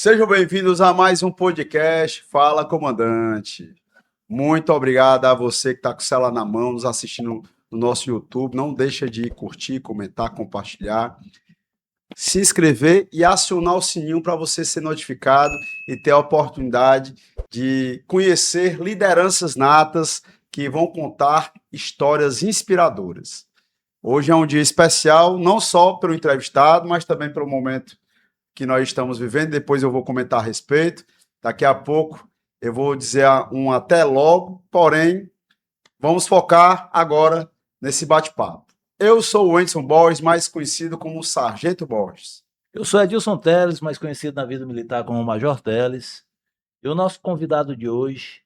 Sejam bem-vindos a mais um podcast Fala Comandante. Muito obrigado a você que está com o celular na mão, nos assistindo no nosso YouTube. Não deixa de curtir, comentar, compartilhar, se inscrever e acionar o sininho para você ser notificado e ter a oportunidade de conhecer lideranças natas que vão contar histórias inspiradoras. Hoje é um dia especial, não só pelo entrevistado, mas também pelo momento que nós estamos vivendo. Depois eu vou comentar a respeito. Daqui a pouco eu vou dizer um até logo, porém, vamos focar agora nesse bate-papo. Eu sou o Wenderson Borges, mais conhecido como Sargento Borges. Eu sou Edilson Teles, mais conhecido na vida militar como Major Teles. E o nosso convidado de hoje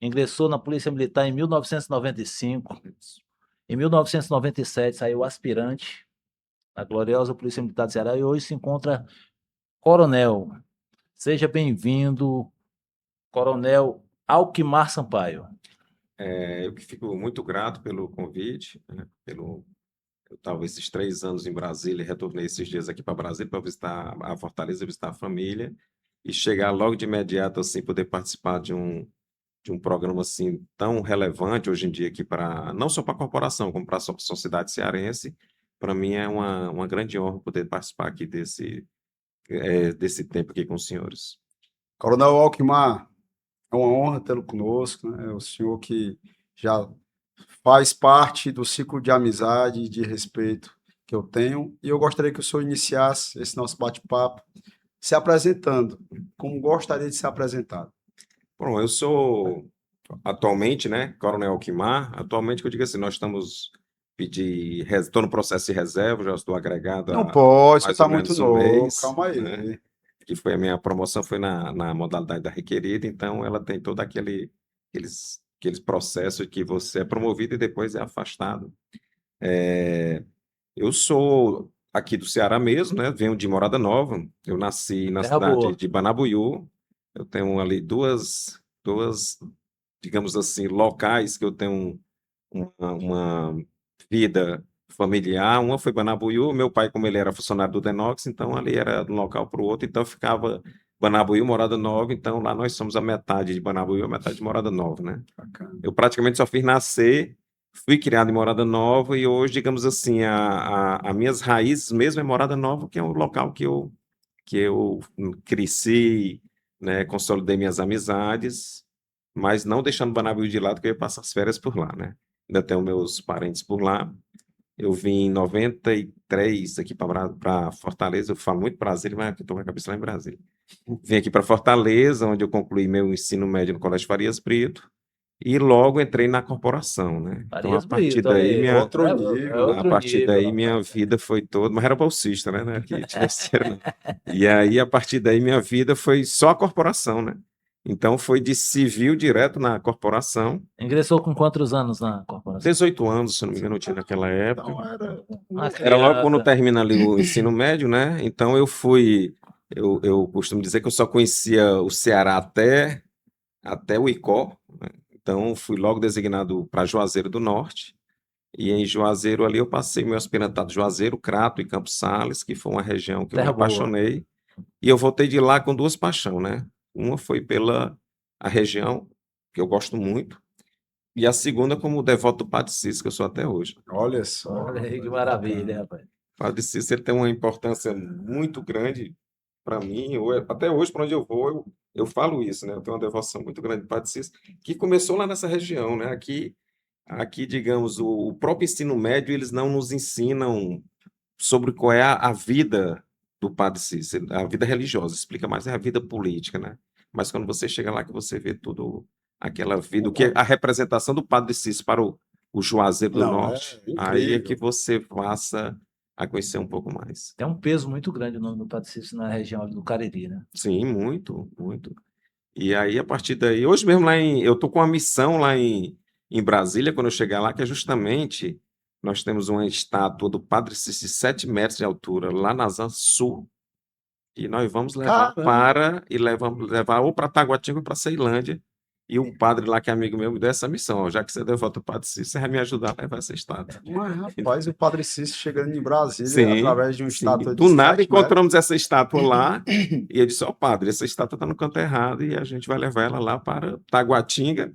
ingressou na Polícia Militar em 1995. Em 1997 saiu aspirante na gloriosa Polícia Militar do Ceará e hoje se encontra coronel. Seja bem-vindo, Coronel Alquimar Sampaio. Eu que fico muito grato pelo convite, né, eu estava esses 3 anos em Brasília e retornei esses dias aqui para Brasília para visitar a Fortaleza, visitar a família e chegar logo de imediato, assim, poder participar de um programa assim tão relevante hoje em dia aqui para não só para a corporação, como para a sociedade cearense. Para mim é uma grande honra poder participar aqui desse tempo aqui com os senhores. Coronel Alquimar, é uma honra tê-lo conosco, né? É o senhor que já faz parte do ciclo de amizade e de respeito que eu tenho, e eu gostaria que o senhor iniciasse esse nosso bate-papo se apresentando, como gostaria de ser apresentado. Bom, eu sou atualmente, né, Coronel Alquimar. Atualmente, que eu digo assim, nós estou no processo de reserva, já estou agregado Não há pode, você mais está ou muito menos um novo, mês, calma aí. né? Que foi a minha promoção, foi na modalidade da requerida, então ela tem todo aqueles processos que você é promovido e depois é afastado. Eu sou aqui do Ceará mesmo, né? Venho de Morada Nova. Eu nasci na Terra cidade boa. de Banabuiú. Eu tenho ali duas, digamos assim, locais que eu tenho uma vida familiar. Uma foi Banabuiú. Meu pai, como ele era funcionário do Denox, então ali era de um local para o outro. Então ficava Banabuiú, Morada Nova. Então lá nós somos a metade de Banabuiú, a metade de Morada Nova, né? Bacana. Eu praticamente só fiz nascer, fui criado em Morada Nova e hoje, digamos assim, as minhas raízes mesmo é Morada Nova, que é um local que eu cresci, né, consolidei minhas amizades, mas não deixando Banabuiú de lado, que eu ia passar as férias por lá, né? Ainda tenho meus parentes por lá. Eu vim em 93 aqui para Fortaleza. Eu falo muito Brasília, mas estou com a cabeça lá em Brasília. Vim aqui para Fortaleza, onde eu concluí meu ensino médio no Colégio Farias Brito. E logo entrei na corporação, né? Então, Farias Brito, olha aí. Outro É nível. outro a partir nível, daí rapaz. minha vida foi toda, mas era bolsista, né? Não era que tivesse dinheiro, não. E aí, a partir daí, minha vida foi só a corporação, né? Então, foi de civil direto na corporação. Ingressou com quantos anos na corporação? 18 anos, se não me engano, eu tinha naquela época. Então era Uma Era logo quando criança. termina ali o ensino médio, né? Então, eu costumo dizer que eu só conhecia o Ceará até o Icó, né? Então, fui logo designado para Juazeiro do Norte. E em Juazeiro ali eu passei meu aspirantado Juazeiro, Crato e Campos Sales, que foi uma região que eu me Terra boa. apaixonei. E eu voltei de lá com 2 paixões, né? Uma foi pela a região, que eu gosto muito, e a segunda como devoto do Padre Cícero, que eu sou até hoje. Olha só. Olha aí que maravilha, rapaz. O Padre Cícero ele tem uma importância muito grande para mim. Até hoje, para onde eu vou, eu falo isso, né? Eu tenho uma devoção muito grande do Padre Cícero, que começou lá nessa região, né? Aqui, digamos, o próprio ensino médio, eles não nos ensinam sobre qual é a vida do Padre Cícero, a vida religiosa, explica mais é a vida política, né? Mas quando você chega lá que você vê tudo aquela vida, o que é a representação do Padre Cícero para o Juazeiro do Não, é Norte, aí é que incrível. você passa a conhecer um pouco mais. Tem um peso muito grande o nome do Padre Cícero na região ali do Cariri, né? Sim, muito, muito. E aí, a partir daí, hoje mesmo eu estou com uma missão lá em Brasília, quando eu chegar lá, que é justamente, nós temos uma estátua do Padre Cícero de 7 metros de altura, lá na Zona Sul, e nós vamos levar Caramba. vamos levar ou para Taguatinga ou para Ceilândia, E um padre lá que é amigo meu me deu essa missão, ó, já que você deu voto ao Padre Cícero, você vai me ajudar a levar essa estátua. Mas, rapaz, o Padre Cícero chegando em Brasília Sim, através de uma sim. estátua de Do nada 7 metros. encontramos essa estátua lá e eu disse, ó padre, essa estátua está no canto errado e a gente vai levar ela lá para Taguatinga,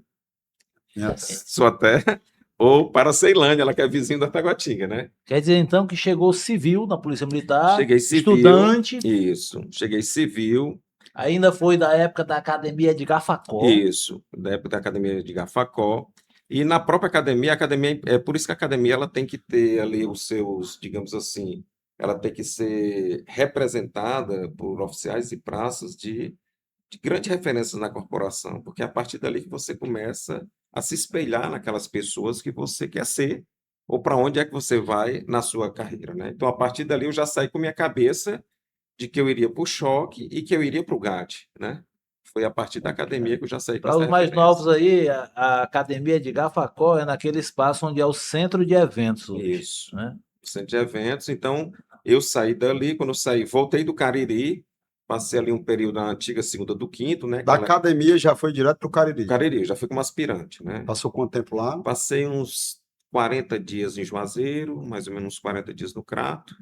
Yes. sua terra, ou para Ceilândia, ela que é vizinha da Taguatinga, né? Quer dizer, então, que chegou civil na Polícia Militar, Cheguei civil, estudante, isso, cheguei civil, ainda foi da época da Academia de Gafacó. isso, da época da Academia de Gafacó. E na própria academia, é por isso que a academia ela tem que ter ali os seus, digamos assim, ela tem que ser representada por oficiais e praças de grande referência na corporação, porque é a partir dali que você começa a se espelhar naquelas pessoas que você quer ser, ou para onde é que você vai na sua carreira, né? Então, a partir dali, eu já saí com minha cabeça de que eu iria para o choque e que eu iria para o GAT, né? Foi a partir da academia que eu já saí com Para essa os mais referência. novos aí, a Academia de Gafacó é naquele espaço onde é o centro de eventos hoje, Isso, né? centro de eventos. Então, eu saí dali, quando eu saí, voltei do Cariri, passei ali um período na antiga segunda do quinto, né? Da Aquela- academia já foi direto pro Cariri. Cariri, eu já fui como aspirante, né? Passou quanto tempo lá? Passei uns 40 dias em Juazeiro, mais ou menos uns 40 dias no Crato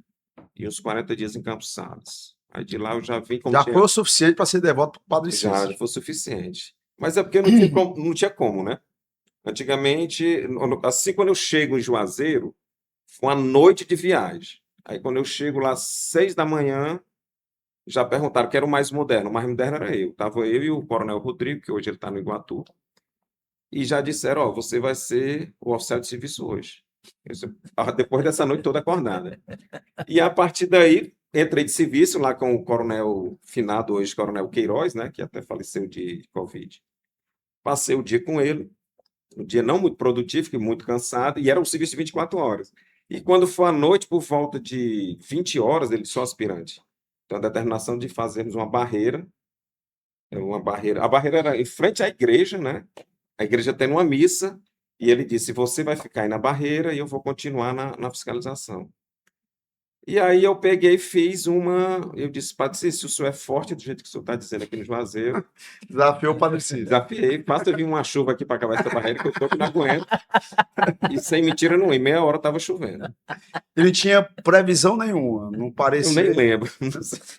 e uns 40 dias em Campos Sales. Aí de lá eu já vim como Já tinha, foi o suficiente para ser devoto pro Padre já Cícero. foi suficiente. Mas é porque não tinha como, né? Antigamente, assim quando eu chego em Juazeiro, foi uma noite de viagem. Aí quando eu chego lá às 6 da manhã, já perguntaram que era o mais moderno. O mais moderno era eu. Tava eu e o Coronel Rodrigo, que hoje ele está no Iguatu. E já disseram, ó, você vai ser o oficial de serviço hoje. Depois dessa noite toda acordada. E a partir daí, entrei de serviço lá com o coronel finado hoje, coronel Queiroz, né, que até faleceu de Covid. Passei o dia com ele, um dia não muito produtivo, que muito cansado, e era um serviço de 24 horas. E quando foi à noite, por volta de 20 horas, ele só aspirante. Então, a determinação de fazermos uma barreira. A barreira era em frente à igreja, né? A igreja tendo uma missa, e ele disse: você vai ficar aí na barreira e eu vou continuar na fiscalização. E aí eu peguei e fiz uma. Eu disse: Padre Cícero, se o senhor é forte do jeito que o senhor está dizendo aqui no Juazeiro, Desafiou o Padre Cícero. desafiei, basta vir uma chuva aqui para acabar essa barreira que eu estou que não aguento. E sem mentira, não, em meia hora estava chovendo. Ele tinha previsão nenhuma, não Eu parecia. nem lembro.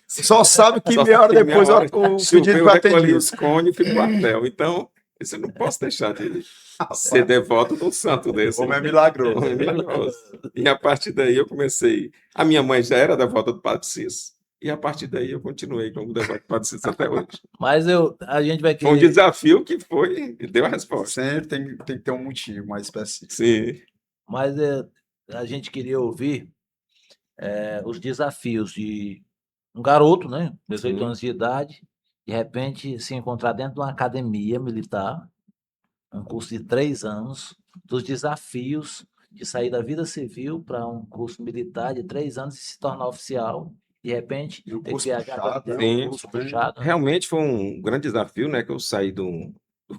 Só sabe que Só meia hora sei que meia depois hora o choveu, pedido eu foi recolhi atendido. os cones e fui pro quartel. Então, isso eu não posso deixar de ser devoto de um santo desse. Como é milagroso. É milagroso. E a partir daí eu comecei. A minha mãe já era devota do Padre Cícero. E a partir daí eu continuei como devoto do Padre Cícero até hoje. Mas a gente vai Foi um querer. desafio que foi e deu a resposta. Sempre tem que ter um motivo mais específico. Sim. Mas a gente queria ouvir os desafios de um garoto, né? 18 Sim. anos de idade, de repente se encontrar dentro de uma academia militar, um curso de 3 anos, dos desafios de sair da vida civil para um curso militar de 3 anos e se tornar oficial. De repente, E o ter que curso viajar para puxado, né? Sim. um curso puxado, né? Realmente foi um grande desafio, né? Que eu saí do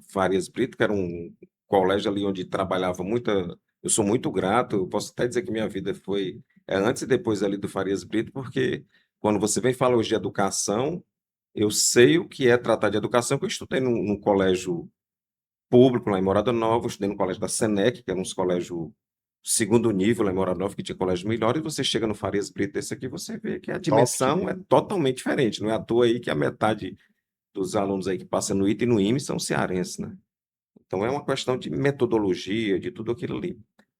Farias Brito, que era um colégio ali onde trabalhava muita. Eu sou muito grato, eu posso até dizer que minha vida foi antes e depois ali do Farias Brito, porque quando você vem falar hoje de educação, eu sei o que é tratar de educação, que eu estudei num colégio público lá em Morada Nova, eu estudei no colégio da Senec, que era um colégio segundo nível lá em Morada Nova, que tinha colégio melhor, e você chega no Farias Brito, esse aqui, você vê que a dimensão é totalmente diferente. Não é à toa aí que a metade dos alunos aí que passam no ITA e no IME são cearenses, né? Então é uma questão de metodologia, de tudo aquilo ali.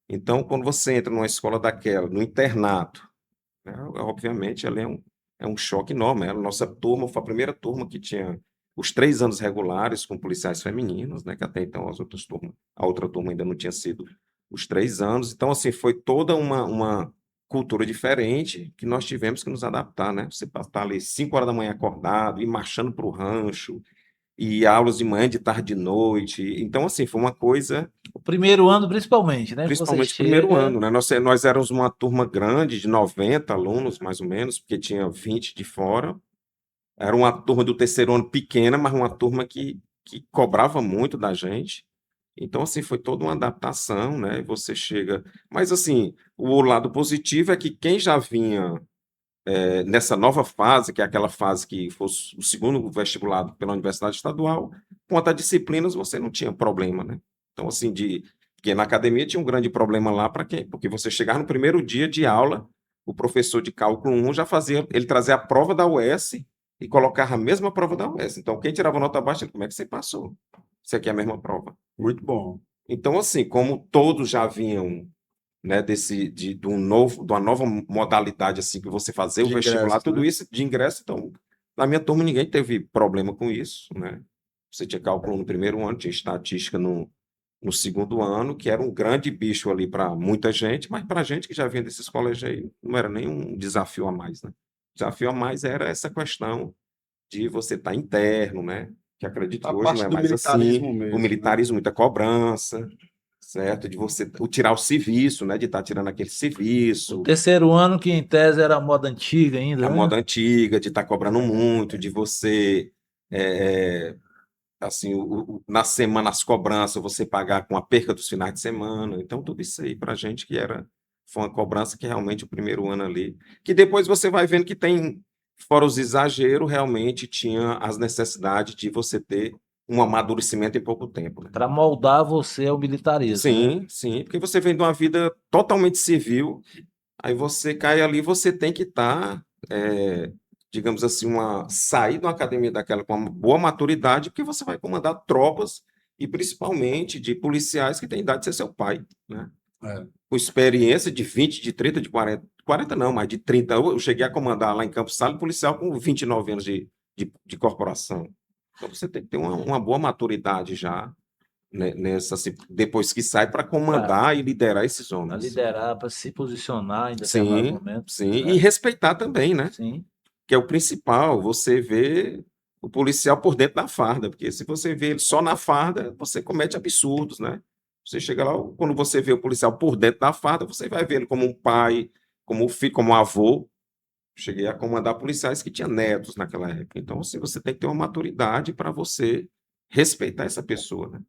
Então, quando você entra numa escola daquela, no internato, né, obviamente ali é um choque enorme. A nossa turma foi a primeira turma que tinha os 3 anos regulares com policiais femininos, né? Que até então a outra turma ainda não tinha sido os 3 anos. Então, assim, foi toda uma cultura diferente que nós tivemos que nos adaptar, né? Você estar ali 5 horas da manhã acordado, ir marchando para o rancho, e aulas de manhã, de tarde, de noite. Então, assim, foi uma coisa, O primeiro ano, principalmente, né? Que você principalmente o primeiro chega, ano, né? Nós éramos uma turma grande, de 90 alunos, mais ou menos, porque tinha 20 de fora. Era uma turma do terceiro ano pequena, mas uma turma que cobrava muito da gente. Então, assim, foi toda uma adaptação, né? E você chega. Mas, assim, o lado positivo é que quem já vinha nessa nova fase, que é aquela fase que fosse o segundo vestibulado pela Universidade Estadual, quanto a disciplinas você não tinha problema, né? Então, assim, porque na academia tinha um grande problema lá para quê? Porque você chegar no primeiro dia de aula, o professor de cálculo 1 já fazia, ele trazia a prova da UES e colocava a mesma prova da UES. Então, quem tirava nota baixa, como é que você passou? Isso aqui é a mesma prova. Muito bom. Então, assim, como todos já vinham, né, de uma nova modalidade, assim, que você fazer o De vestibular, ingresso, tudo né? isso de ingresso, então, na minha turma ninguém teve problema com isso, né? Você tinha cálculo no primeiro ano, tinha estatística no segundo ano, que era um grande bicho ali para muita gente, mas para a gente que já vinha desses colégios aí, não era nenhum desafio a mais, né? O desafio a mais era essa questão de você estar interno, né? Que acredito A que hoje não parte é do mais militarismo assim, o mesmo, né? militarismo, muita cobrança, certo? De você tirar o serviço, né? De estar tirando aquele O serviço, terceiro ano, que em tese era a moda antiga ainda, a né? moda antiga, de estar cobrando muito, de você, assim, na semana as cobranças, você pagar com a perca dos finais de semana. Então, tudo isso aí para a gente foi uma cobrança que realmente o primeiro ano ali, que depois você vai vendo que tem, fora os exageros, realmente tinha as necessidades de você ter um amadurecimento em pouco tempo, né? Para moldar você ao militarismo, né? Sim, sim, porque você vem de uma vida totalmente civil, aí você cai ali, você tem que estar, digamos assim, sair de uma academia daquela com uma boa maturidade, porque você vai comandar tropas, e principalmente de policiais que têm idade de ser seu pai, né? É. Com experiência de 20, de 30, de 40, 40 não, mas de 30. Eu cheguei a comandar lá em Campos Sales policial com 29 anos de corporação. Então você tem que ter uma boa maturidade já, né, assim, depois que sai para Para comandar e liderar esses homens. liderar, para se posicionar em determinado Sim, momento, sim. E né? respeitar também, né? Sim. Que é o principal, você vê o policial por dentro da farda, porque se você vê ele só na farda, você comete absurdos, né? Você chega lá, quando você vê o policial por dentro da farda, você vai ver ele como um pai, como um filho, como um avô. Cheguei a comandar policiais que tinham netos naquela época. Então, assim, você tem que ter uma maturidade para você respeitar essa pessoa, né?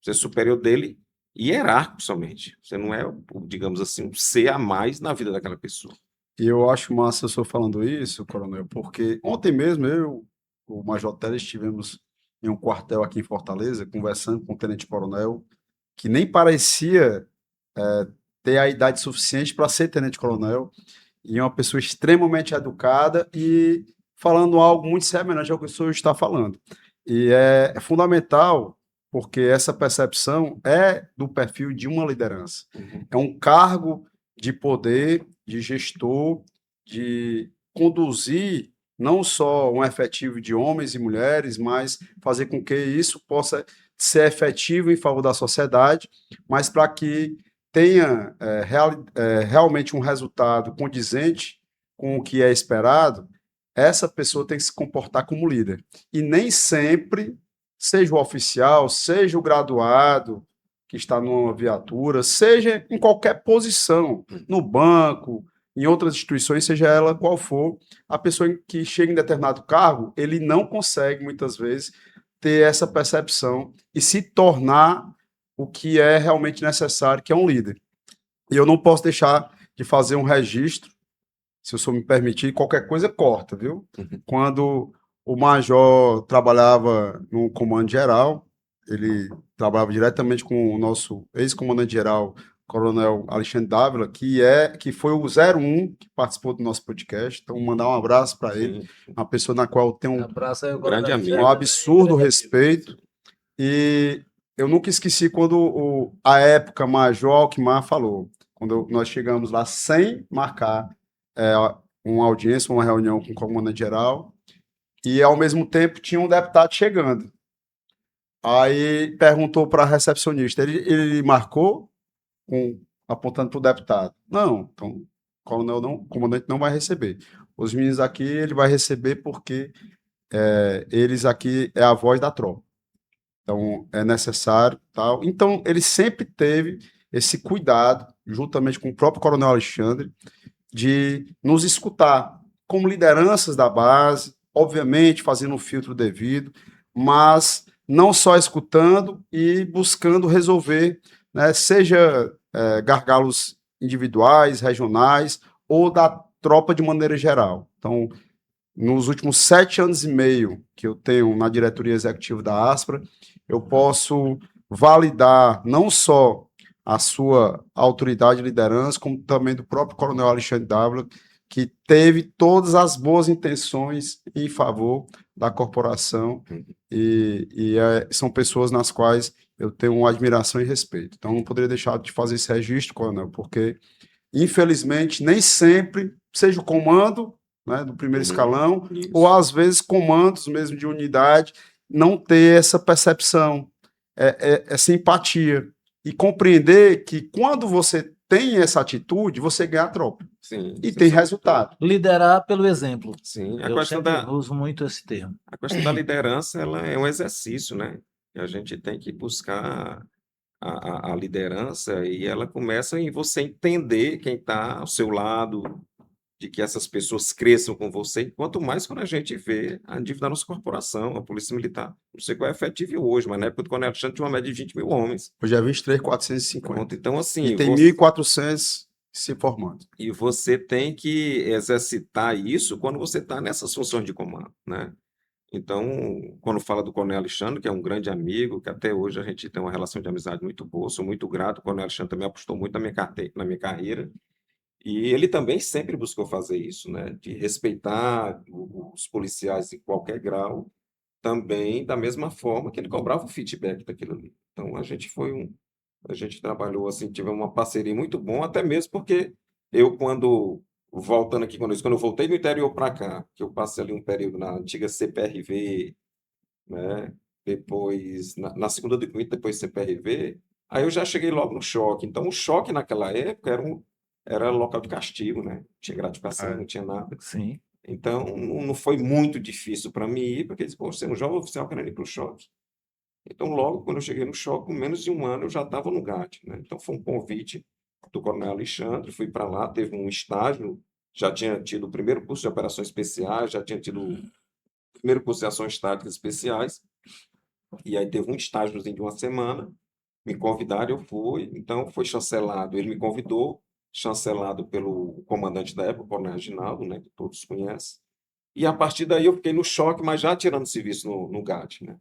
Você é superior dele hierárquico somente. Você não é, digamos assim, um ser a mais na vida daquela pessoa. E eu acho massa eu estou falando isso, coronel, porque ontem mesmo o Major Teles, estivemos em um quartel aqui em Fortaleza, conversando com o tenente-coronel, que nem parecia ter a idade suficiente para ser tenente-coronel, e é uma pessoa extremamente educada e falando algo muito semelhante ao que o senhor está falando. E é fundamental, porque essa percepção é do perfil de uma liderança. É um cargo de poder, de gestor, de conduzir não só um efetivo de homens e mulheres, mas fazer com que isso possa ser efetivo em favor da sociedade, mas para que tenha realmente um resultado condizente com o que é esperado, essa pessoa tem que se comportar como líder. E nem sempre, seja o oficial, seja o graduado que está numa viatura, seja em qualquer posição, no banco, em outras instituições, seja ela qual for, a pessoa que chega em determinado cargo, ele não consegue, muitas vezes, ter essa percepção e se tornar o que é realmente necessário, que é um líder. E eu não posso deixar de fazer um registro, se o senhor me permitir, qualquer coisa corta, viu? Quando o major trabalhava no comando geral, ele trabalhava diretamente com o nosso ex-comandante geral, Coronel Alexandre Dávila, que foi o 01 que participou do nosso podcast. Então, mandar um abraço para ele, Sim, uma pessoa na qual eu tenho Abraço aí, o grande Coronel amigo. um Alexandre, absurdo grande respeito. E eu nunca esqueci quando a época Major Alckmar falou, quando nós chegamos lá sem marcar é, uma audiência, uma reunião com o comandante-geral, e ao mesmo tempo tinha um deputado chegando. Aí perguntou para a recepcionista, ele marcou, apontando para o deputado. Não, então o comandante não vai receber. Os meninos aqui ele vai receber porque eles aqui é a voz da tropa. Então, é necessário, tal. Então, ele sempre teve esse cuidado, juntamente com o próprio Coronel Alexandre, de nos escutar como lideranças da base, obviamente fazendo um filtro devido, mas não só escutando e buscando resolver, né, seja gargalos individuais, regionais, ou da tropa de maneira geral. Então, nos últimos 7 anos e meio que eu tenho na diretoria executiva da Aspra, eu posso validar não só a sua autoridade e liderança, como também do próprio Coronel Alexandre Dávila, que teve todas as boas intenções em favor da corporação são pessoas nas quais eu tenho uma admiração e respeito. Então, não poderia deixar de fazer esse registro, Coronel, porque, infelizmente, nem sempre, seja o comando, né, do primeiro escalão, Isso. ou às vezes comandos mesmo de unidade, não ter essa percepção, essa empatia, e compreender que quando você tem essa atitude, você ganha a tropa. Sim, E sem tem sombra de resultado. Liderar pelo exemplo. Sim, Eu sempre uso muito esse termo. a questão da liderança, ela é um exercício, né? E a gente tem que buscar a liderança e ela começa em você entender quem está ao seu lado, de que essas pessoas cresçam com você. E quanto mais quando a gente vê a dívida da nossa corporação, a Polícia Militar. Não sei qual é a efetivo hoje, mas na época do Coronel Alexandre tinha uma média de 20 mil homens. Hoje é 23.450. Pronto, então, assim, E tem 1.400 se formando. e você tem que exercitar isso quando você está nessas funções de comando, né? Então, quando fala do Coronel Alexandre, que é um grande amigo, que até hoje a gente tem uma relação de amizade muito boa, sou muito grato. O Coronel Alexandre também apostou muito na minha carreira. E ele também sempre buscou fazer isso, né? De respeitar os policiais de qualquer grau, também da mesma forma que ele cobrava o feedback daquilo ali. Então, a gente trabalhou assim, tivemos uma parceria muito boa, até mesmo porque voltando aqui quando eu voltei do interior para cá, que eu passei ali um período na antiga CPRV, né? Depois, na segunda do Cunha, depois CPRV, aí eu já cheguei logo no choque. Então, o choque naquela época era local de castigo, né? Não tinha gratificação, não tinha nada. Sim. Então, não foi muito difícil para mim ir, porque eles, pô, você é um jovem oficial querendo ir para o choque. Então, logo quando eu cheguei no choque, com menos de um ano, eu já estava no GAT, né? Então, foi um convite do Coronel Alexandre, fui para lá, teve um estágio, já tinha tido o primeiro curso de operações especiais, já tinha tido o primeiro curso de ações táticas especiais, e aí teve um estágiozinho de uma semana, me convidaram, eu fui, então foi chancelado, ele me convidou, chancelado pelo comandante da época, o Coronel Reginaldo, né, que todos conhecem, e a partir daí eu fiquei no choque, mas já tirando serviço no GAT, né?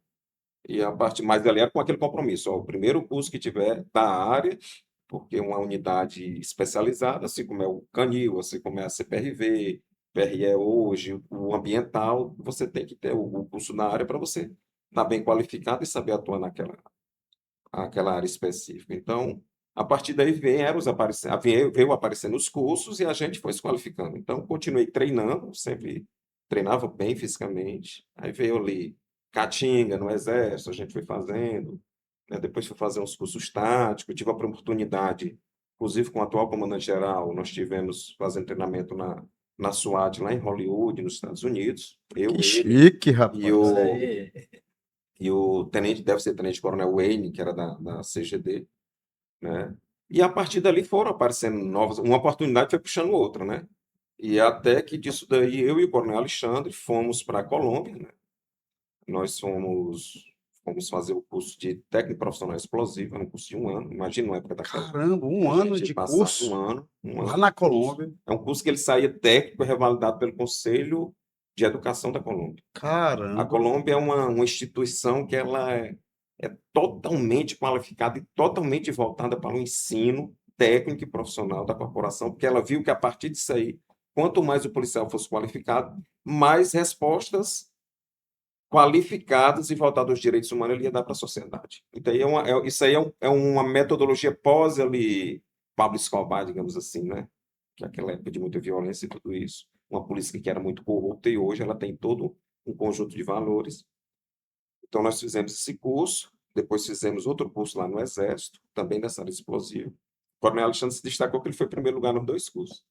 E a parte mais ali era com aquele compromisso, ó, o primeiro curso que tiver da área, porque é uma unidade especializada, assim como é o Canil, assim como é a CPRV, PRE hoje, o ambiental, você tem que ter o curso na área para você estar bem qualificado e saber atuar aquela área específica. Então, a partir daí veio aparecendo os cursos e a gente foi se qualificando. Então, continuei treinando, sempre treinava bem fisicamente. Aí veio ali Caatinga, no Exército, a gente foi fazendo, né? Depois fui fazer uns cursos táticos, tive a oportunidade, inclusive com o atual comandante-geral, nós tivemos fazendo treinamento na SWAT, lá em Hollywood, nos Estados Unidos. Eu, Que ele chique, e rapaz. Olha o, aí. e o tenente, deve ser tenente-coronel Wayne, que era da CGD, né? E a partir dali foram aparecendo novas, uma oportunidade foi puxando outra, né? E até que disso daí eu e o Coronel Alexandre fomos para a Colômbia, né? Nós fomos fazer o curso de técnico profissional explosivo, era um curso de um ano, imagina uma época daquela. Caramba, um A ano gente de passar curso um lá ano na de curso. Colômbia. É um curso que ele saía técnico e revalidado pelo Conselho de Educação da Colômbia. A Caramba. Colômbia é uma instituição que ela é totalmente qualificada e totalmente voltada para o ensino técnico e profissional da corporação, porque ela viu que a partir disso aí, quanto mais o policial fosse qualificado, mais respostas qualificadas e voltadas aos direitos humanos ele ia dar para a sociedade. Então, isso aí é uma metodologia pós ali, Pablo Escobar, digamos assim, né? Que é aquela época de muita violência e tudo isso. Uma polícia que era muito corrupta e hoje ela tem todo um conjunto de valores. Então, nós fizemos esse curso, depois fizemos outro curso lá no Exército, também nessa área explosiva. O Coronel Alexandre se destacou que ele foi primeiro lugar nos 2 cursos.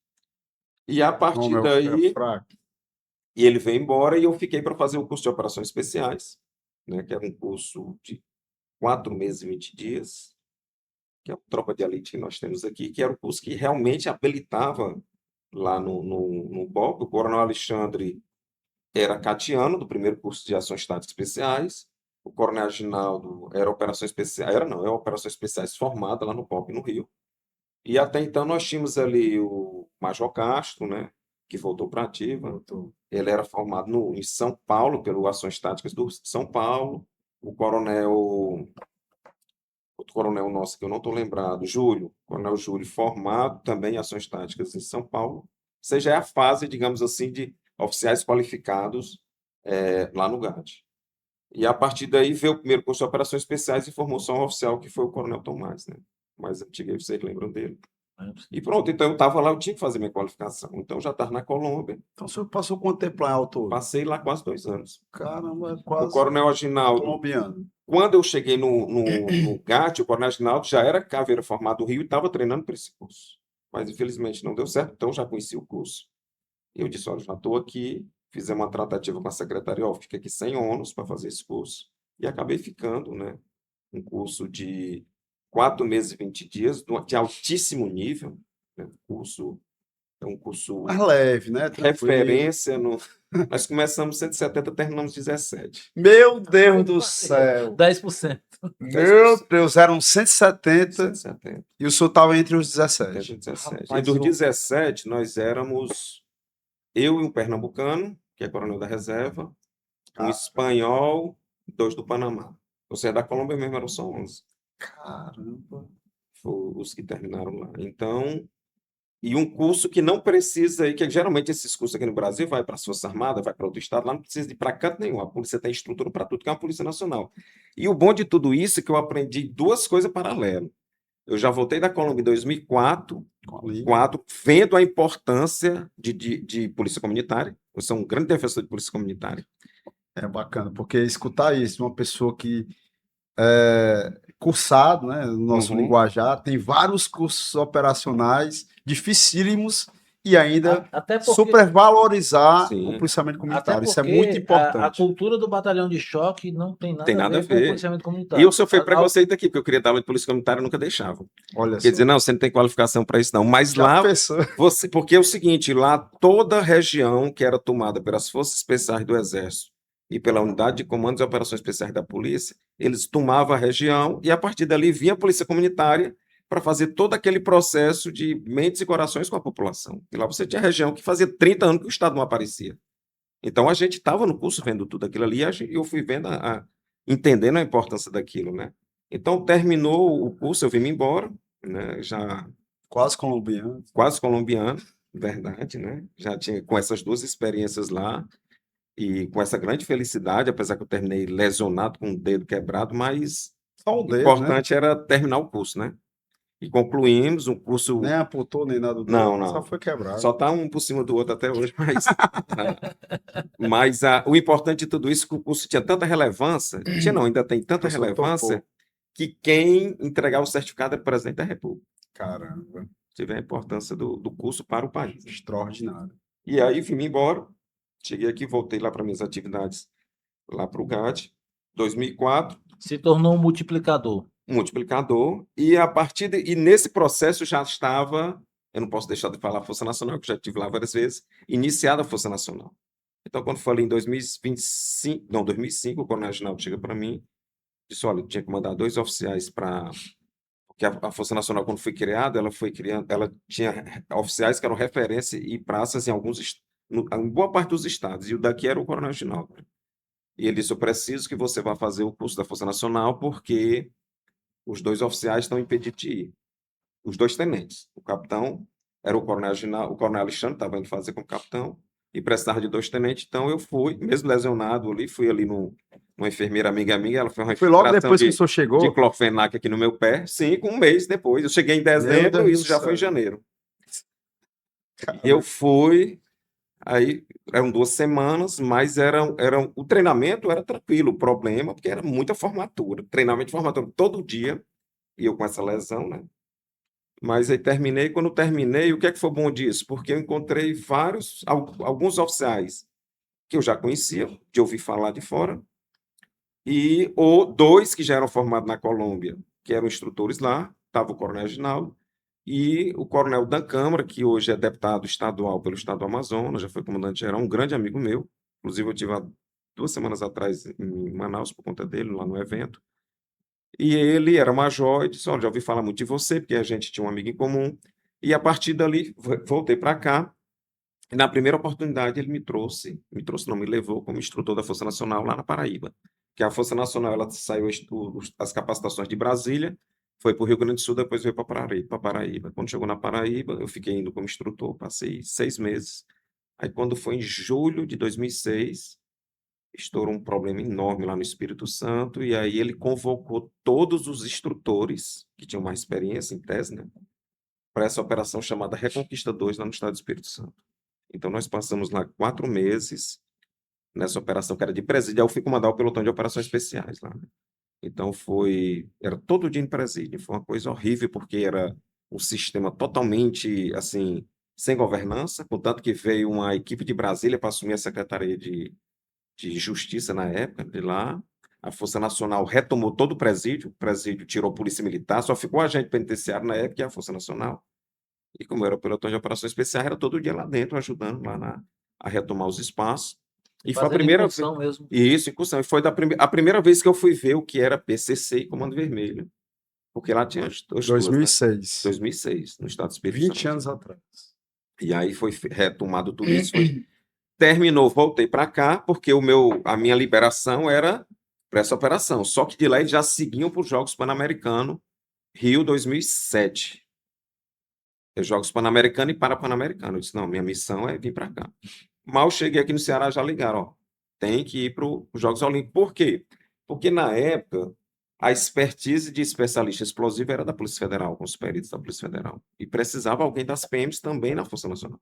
E a Não, partir meu, daí, fraco. e ele veio embora e eu fiquei para fazer o curso de operações especiais, né, que era um curso de 4 meses e 20 dias, que é a tropa de elite que nós temos aqui, que era o curso que realmente habilitava lá no BOP. O Coronel Alexandre era catiano, do primeiro curso de ações táticas especiais. O Coronel Aginaldo era operações especiais, é operações especiais formada lá no BOP, no Rio. E até então nós tínhamos ali o Major Castro, né? que voltou para a ativa. Ele era formado em São Paulo, pelo Ações Táticas do São Paulo. O coronel, outro coronel nosso, que eu não estou lembrado, Júlio, coronel Júlio, formado também em Ações Táticas em São Paulo. Ou seja, é a fase, digamos assim, de oficiais qualificados lá no GAD. E a partir daí veio o primeiro curso de Operações Especiais e formou só um oficial, que foi o coronel Tomás, né? Mais antigo, aí vocês lembram dele. E pronto, então eu estava lá, eu tinha que fazer minha qualificação. Então eu já estava na Colômbia, Então, o senhor passou quanto tempo lá em Alto? passei lá quase 2 anos. Caramba, é O quase coronel Aginaldo, colombiano. quando eu cheguei no GAT, o coronel Aginaldo já era caveira formado do Rio e estava treinando para esse curso. Mas infelizmente não deu certo, então já conheci o curso. E eu disse, olha, já estou aqui, fizemos uma tratativa com a secretaria, ó, fica aqui sem ônus para fazer esse curso. E acabei ficando, né? Um curso de 4 meses e 20 dias, de altíssimo nível, né? É um curso Mais leve, né? Tranquilo. referência. Nós começamos 170, terminamos 17. Meu Deus do céu. 10%. Meu Deus, eram 170 170, e o senhor estava entre os 17. 17. E Rapaz, dos eu- 17, nós éramos eu e um pernambucano, que é coronel da reserva, um Ah. espanhol, 2 do Panamá. Ou seja, da Colômbia mesmo eram só 11. Caramba. Foram os que terminaram lá. Então, e um curso que não precisa, que geralmente esses cursos aqui no Brasil vai para as Forças Armadas, vai para outro estado, lá não precisa ir para canto nenhum. A polícia tem estrutura para tudo, que é uma Polícia Nacional. E o bom de tudo isso é que eu aprendi 2 coisas paralelas. Eu já voltei da Colômbia em 2004, Ali. vendo a importância de polícia comunitária. Eu sou um grande defensor de polícia comunitária. É bacana, porque escutar isso de uma pessoa que é cursado, né, no nosso Uhum. linguajar, tem vários cursos operacionais dificílimos e ainda Até porque, supervalorizar Sim. o policiamento até comunitário. Isso é porque muito a importante. cultura do batalhão de choque não tem Tem nada a nada a ver com o ver. policiamento E comunitário. eu sofri A- preconceito aqui, porque eu queria dar aula de polícia comunitária e nunca deixava. Olha Quer só. dizer, não, você não tem qualificação para isso, não. Mas Já lá, pensou? porque é o seguinte, lá toda a região que era tomada pelas Forças Especiais do Exército e pela Unidade de Comandos e Operações Especiais da Polícia, eles tomavam a região e a partir dali vinha a Polícia Comunitária para fazer todo aquele processo de mentes e corações com a população. E lá você tinha região que fazia 30 anos que o Estado não aparecia. Então a gente estava no curso vendo tudo aquilo ali e eu fui vendo, entendendo a importância daquilo, né? Então terminou o curso, eu vim me embora, né? Já Quase colombiano. quase colombiano, verdade, né? Já tinha com essas 2 experiências lá e com essa grande felicidade, apesar que eu terminei lesionado com o dedo quebrado, mas Só o o dedo, né? importante era terminar o curso, né? E concluímos um curso. Nem amputou, nem nada do Não, dedo, só não. foi quebrado. Só tá um por cima do outro até hoje, mas o importante de tudo isso é que o curso tinha tanta relevância, tinha não, ainda tem tanta O senhor relevância, topou. que quem entregava o certificado era o presidente da República. Caramba, Tive a importância do curso para o país. extraordinário. E aí vim embora, cheguei aqui, voltei lá para minhas atividades, lá para o GAD, 2004, Se tornou um multiplicador. multiplicador, e a partir e nesse processo já estava, eu não posso deixar de falar Força Nacional, que já estive lá várias vezes, iniciada a Força Nacional. Então, quando falei em 2025, não, 2005, o coronel Reginaldo chega para mim, disse, olha, eu tinha que mandar 2 oficiais para... Porque a Força Nacional, quando foi criada, ela foi criando, ela tinha oficiais que eram referência e praças em em boa parte dos estados, e o daqui era o coronel Reginaldo. E ele disse, eu preciso que você vá fazer o curso da Força Nacional, porque os 2 oficiais estão impedidos de ir. Os 2 tenentes. O capitão era o coronel Reginaldo, o coronel Alexandre estava indo fazer como capitão, e precisava de 2 tenentes, então eu fui, mesmo lesionado ali, fui ali numa enfermeira amiga minha, ela foi uma Foi logo infiltração depois que o senhor de chegou? clofenac aqui no meu pé, sim, com um mês depois. Eu cheguei em Meu dezembro, Deus isso do já foi em céu. janeiro. E eu fui, aí eram 2 semanas, mas o treinamento era tranquilo, o problema, porque era muita formatura, treinamento e formatura todo dia, e eu com essa lesão, né? Mas aí terminei, quando terminei, o que é que foi bom disso? Porque eu encontrei alguns oficiais que eu já conhecia, de ouvir falar de fora, ou 2 que já eram formados na Colômbia, que eram instrutores lá, estava o coronel Reginaldo, e o coronel da Câmara, que hoje é deputado estadual pelo estado do Amazonas, já foi comandante-geral, um grande amigo meu, inclusive eu tive há 2 semanas atrás em Manaus por conta dele, lá no evento, e ele era major e disse, olha, já ouvi falar muito de você, porque a gente tinha um amigo em comum, e a partir dali voltei para cá, E na primeira oportunidade ele não, me levou como instrutor da Força Nacional lá na Paraíba. Que a Força Nacional, ela saiu as capacitações de Brasília, foi para o Rio Grande do Sul, depois veio para Paraíba. Quando chegou na Paraíba, eu fiquei indo como instrutor, passei 6 meses. Aí quando foi em julho de 2006, estourou um problema enorme lá no Espírito Santo, e aí ele convocou todos os instrutores que tinham mais experiência em tese, né, para essa operação chamada Reconquista 2 lá no estado do Espírito Santo. Então nós passamos lá 4 meses nessa operação que era de presídio. Aí eu fui comandar o pelotão de operações especiais lá, né? Então era todo dia em presídio, foi uma coisa horrível, porque era um sistema totalmente, assim, sem governança, contanto que veio uma equipe de Brasília para assumir a Secretaria de Justiça na época, de lá. A Força Nacional retomou todo o presídio tirou a Polícia Militar, só ficou agente penitenciário na época e a Força Nacional. E como era o pelotão de operações especiais, era todo dia lá dentro, ajudando lá a retomar os espaços. E foi a Fazendo primeira vez. incursão mesmo. Isso, incursão. E foi a primeira vez que eu fui ver o que era PCC e Comando Vermelho. Porque lá tinha as duas, né? 2006. 2006, no estado do Espírito 20 Santo. anos atrás. E aí foi retomado tudo isso. Terminou, voltei para cá, porque a minha liberação era para essa operação. Só que de lá eles já seguiam para os Jogos Pan-Americanos, Rio 2007. Os Jogos Pan-Americanos e Pan-Americano. Eu disse, não, minha missão é vir para cá. Mal cheguei aqui no Ceará, já ligaram, ó, tem que ir para os Jogos Olímpicos. Por quê? Porque na época, a expertise de especialista explosivo era da Polícia Federal, com os peritos da Polícia Federal. E precisava alguém das PMs também na Força Nacional.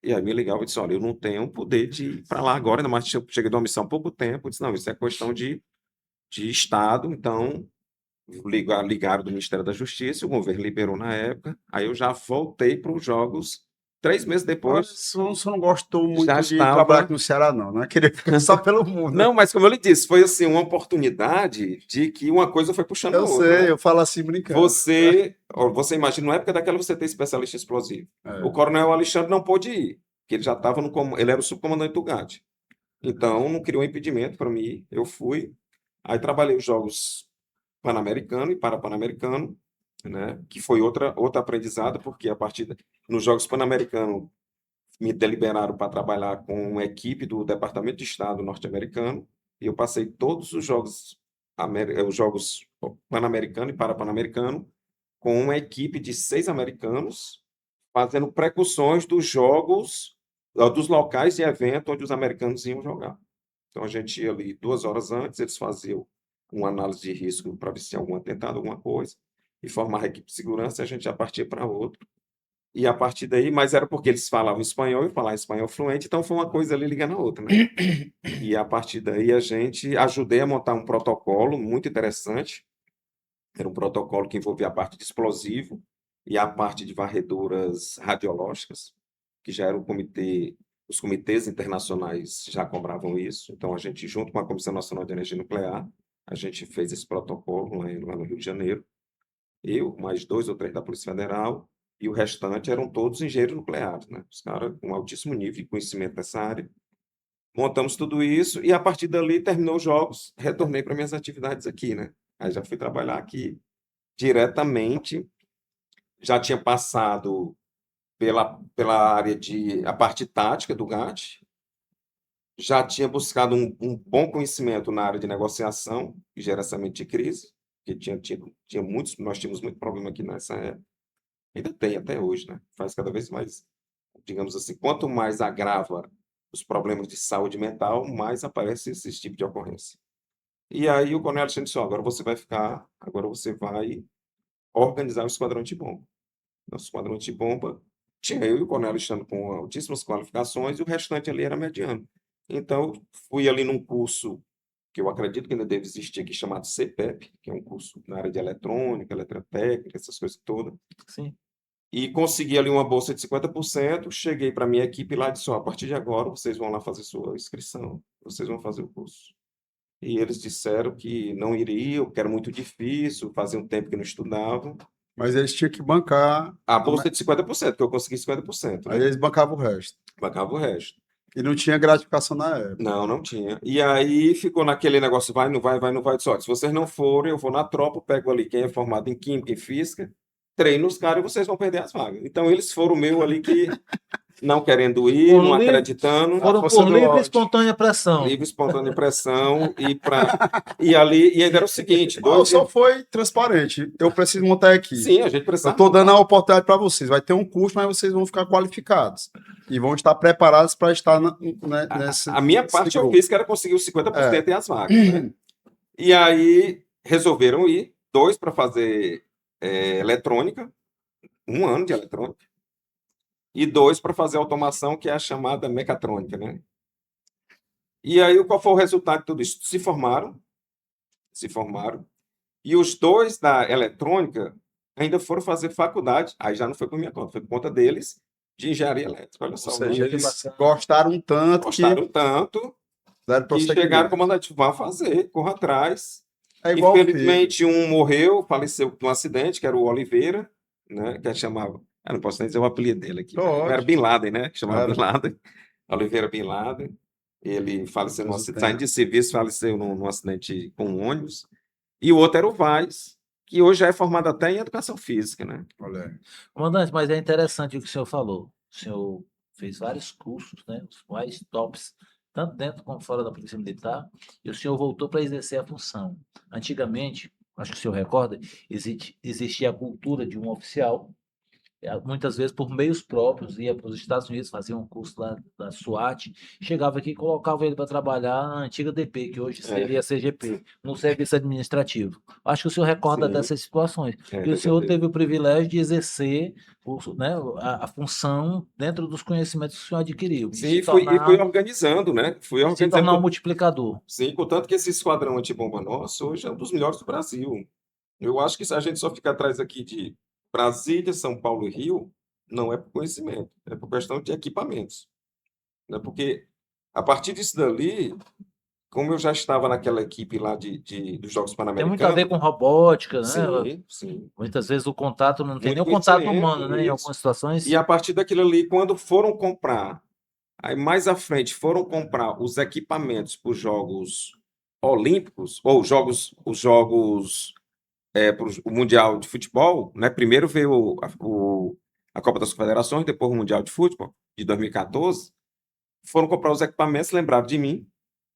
E aí me ligava e disse, olha, eu não tenho poder de ir para lá agora, ainda mais que eu cheguei de uma missão há pouco tempo. Eu disse, não, isso é questão de Estado, então ligaram do Ministério da Justiça, o governo liberou na época, aí eu já voltei para os Jogos 3 meses depois. Você não gostou muito Já de estava- trabalhar aqui no Ceará, não. Não é querer ficar só pelo mundo. Não, mas como eu lhe disse, foi assim uma oportunidade de que uma coisa foi puxando a Eu outra, sei, né? eu falo assim brincando. Você imagina, na época daquela você ter especialista explosivo. É. O coronel Alexandre não pôde ir, porque ele já estava ele era o subcomandante do GAT. Então, não criou impedimento para mim ir. Eu fui, aí trabalhei os Jogos Pan-Americano e Pan-Americano, né? Que foi outra aprendizado, porque nos Jogos Pan-Americano me deliberaram para trabalhar com uma equipe do Departamento de Estado norte-americano, e eu passei todos os Jogos Pan-Americano e Pan-Americano com uma equipe de 6 americanos, fazendo precursões dos jogos, dos locais de evento onde os americanos iam jogar. Então a gente ia ali 2 horas antes, eles faziam uma análise de risco para ver se tinha algum atentado, alguma coisa, e formar a equipe de segurança, e a gente já partia para outro. E a partir daí, mas era porque eles falavam espanhol, eu falava espanhol fluente, então foi uma coisa ali ligando a outra, né? E a partir daí ajudei a montar um protocolo muito interessante. Era um protocolo que envolvia a parte de explosivo e a parte de varreduras radiológicas, que já era os comitês internacionais já cobravam isso. Então a gente, junto com a Comissão Nacional de Energia Nuclear, a gente fez esse protocolo lá no Rio de Janeiro. Eu, mais 2 ou 3 da Polícia Federal, e o restante eram todos engenheiros nucleares, né? Os caras com altíssimo nível de conhecimento dessa área. Montamos tudo isso e a partir dali terminou os jogos, retornei para minhas atividades aqui, né? Aí já fui trabalhar aqui diretamente, já tinha passado pela área a parte tática do GAT, já tinha buscado um bom conhecimento na área de negociação e gerenciamento de crise, que nós tínhamos muito problema aqui nessa época. Ainda tem até hoje, né? Faz cada vez mais, digamos assim, quanto mais agrava os problemas de saúde mental, mais aparece esse tipo de ocorrência. E aí o coronel Alexandre disse, agora você vai organizar o esquadrão de bomba. Nosso esquadrão de bomba tinha eu e o coronel Alexandre com altíssimas qualificações e o restante ali era mediano. Então, fui ali num curso que eu acredito que ainda deve existir aqui, chamado CPEP, que é um curso na área de eletrônica, eletrotécnica, essas coisas todas. Sim. E consegui ali uma bolsa de 50%, cheguei para a minha equipe lá e disse, a partir de agora vocês vão lá fazer sua inscrição, vocês vão fazer o curso. E eles disseram que não iriam, que era muito difícil, fazia um tempo que não estudavam. Mas eles tinham que bancar. A bolsa de 50%, que eu consegui 50%, Aí né? eles bancavam o resto. Bancava o resto. E não tinha gratificação na época. Não tinha. E aí ficou naquele negócio, vai, não vai, vai, não vai. Eu disse, olha, se vocês não forem, eu vou na tropa, pego ali quem é formado em Química e Física, treino os caras e vocês vão perder as vagas. Então eles foram o meu ali que não querendo ir, Por não livre- acreditando. Foram força por do livre e ódio. espontânea pressão. Livre, espontânea pressão e ali e ainda era o seguinte, Eu só foi transparente. Eu preciso montar a equipe. sim, a gente precisa Eu estou dando a oportunidade para vocês. Vai ter um curso, mas vocês vão ficar qualificados. E vão estar preparados para estar nesse. A minha nesse parte eu grupo. fiz que era conseguir os 50% e as vagas, né? E aí resolveram ir, 2 para fazer eletrônica, 1 ano de eletrônica, e 2 para fazer automação, que é a chamada mecatrônica, né? E aí qual foi o resultado de tudo isso? Se formaram, e os 2 da eletrônica ainda foram fazer faculdade, aí já não foi por minha conta, foi por conta deles, de engenharia elétrica. Olha só, Ou o seja, nível eles gostaram tanto gostaram tanto que deram que prosseguimento. chegaram, comandante, vá fazer, corra atrás. É igual o Infelizmente, um morreu, faleceu num acidente, que era o Oliveira, né? Que chamava. Eu não posso nem dizer o apelido dele aqui. Pode. Era Bin Laden, né? Que chamava Era. Bin Laden. Oliveira Bin Laden. Ele faleceu num Deus o acidente, tenha. saindo de serviço, faleceu num acidente com um ônibus. E o outro era o Vaz, que hoje já é formado até em educação física, né? Olha aí. Comandante, mas é interessante o que o senhor falou. O senhor fez vários cursos, né, os mais tops, tanto dentro como fora da Polícia Militar, e o senhor voltou para exercer a função. Antigamente, acho que o senhor recorda, existia a cultura de um oficial, muitas vezes por meios próprios, ia para os Estados Unidos, fazia um curso lá da SWAT, chegava aqui e colocava ele para trabalhar na antiga DP, que hoje seria CGP, no serviço administrativo. Acho que o senhor recorda Sim. dessas situações. E o com senhor certeza. teve o privilégio de exercer né, a função dentro dos conhecimentos que o senhor adquiriu. E Sim, se e fui tornar, organizando, né? Fui se organizando. tornar um multiplicador. Sim, contanto que esse esquadrão antibomba nosso hoje é um dos melhores do Brasil. Eu acho que se a gente só ficar atrás aqui de Brasília, São Paulo e Rio, não é por conhecimento, é por questão de equipamentos. Né? Porque a partir disso dali, como eu já estava naquela equipe lá dos Jogos Tem muito a Pan-Americanos, ver com robótica, né? sim, Muitas vezes o contato não tem muito nem o contato conhecimento, humano, né? Em isso. algumas situações. E a partir daquilo ali, quando foram comprar, aí mais à frente foram comprar os equipamentos para os Jogos Olímpicos, ou os Jogos para o Mundial de Futebol, né? Primeiro veio a Copa das Confederações, depois o Mundial de Futebol, de 2014. Foram comprar os equipamentos, lembraram de mim.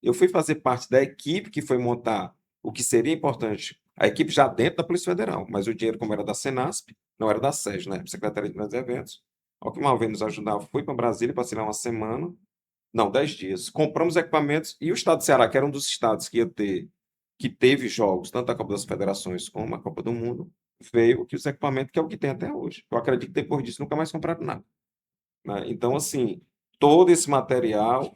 Eu fui fazer parte da equipe que foi montar o que seria importante. A equipe já dentro da Polícia Federal, mas o dinheiro, como era da Senasp, não era da SES, né? Secretaria de Grandes Eventos. Ao que mal veio nos ajudar, fui para Brasília, passei lá uma semana, não, 10 dias. Compramos equipamentos e o estado do Ceará, que era um dos estados que teve jogos, tanto a Copa das Federações como a Copa do Mundo, veio que os equipamentos, que é o que tem até hoje. Eu acredito que depois disso nunca mais compraram nada. Né? Então, assim, todo esse material.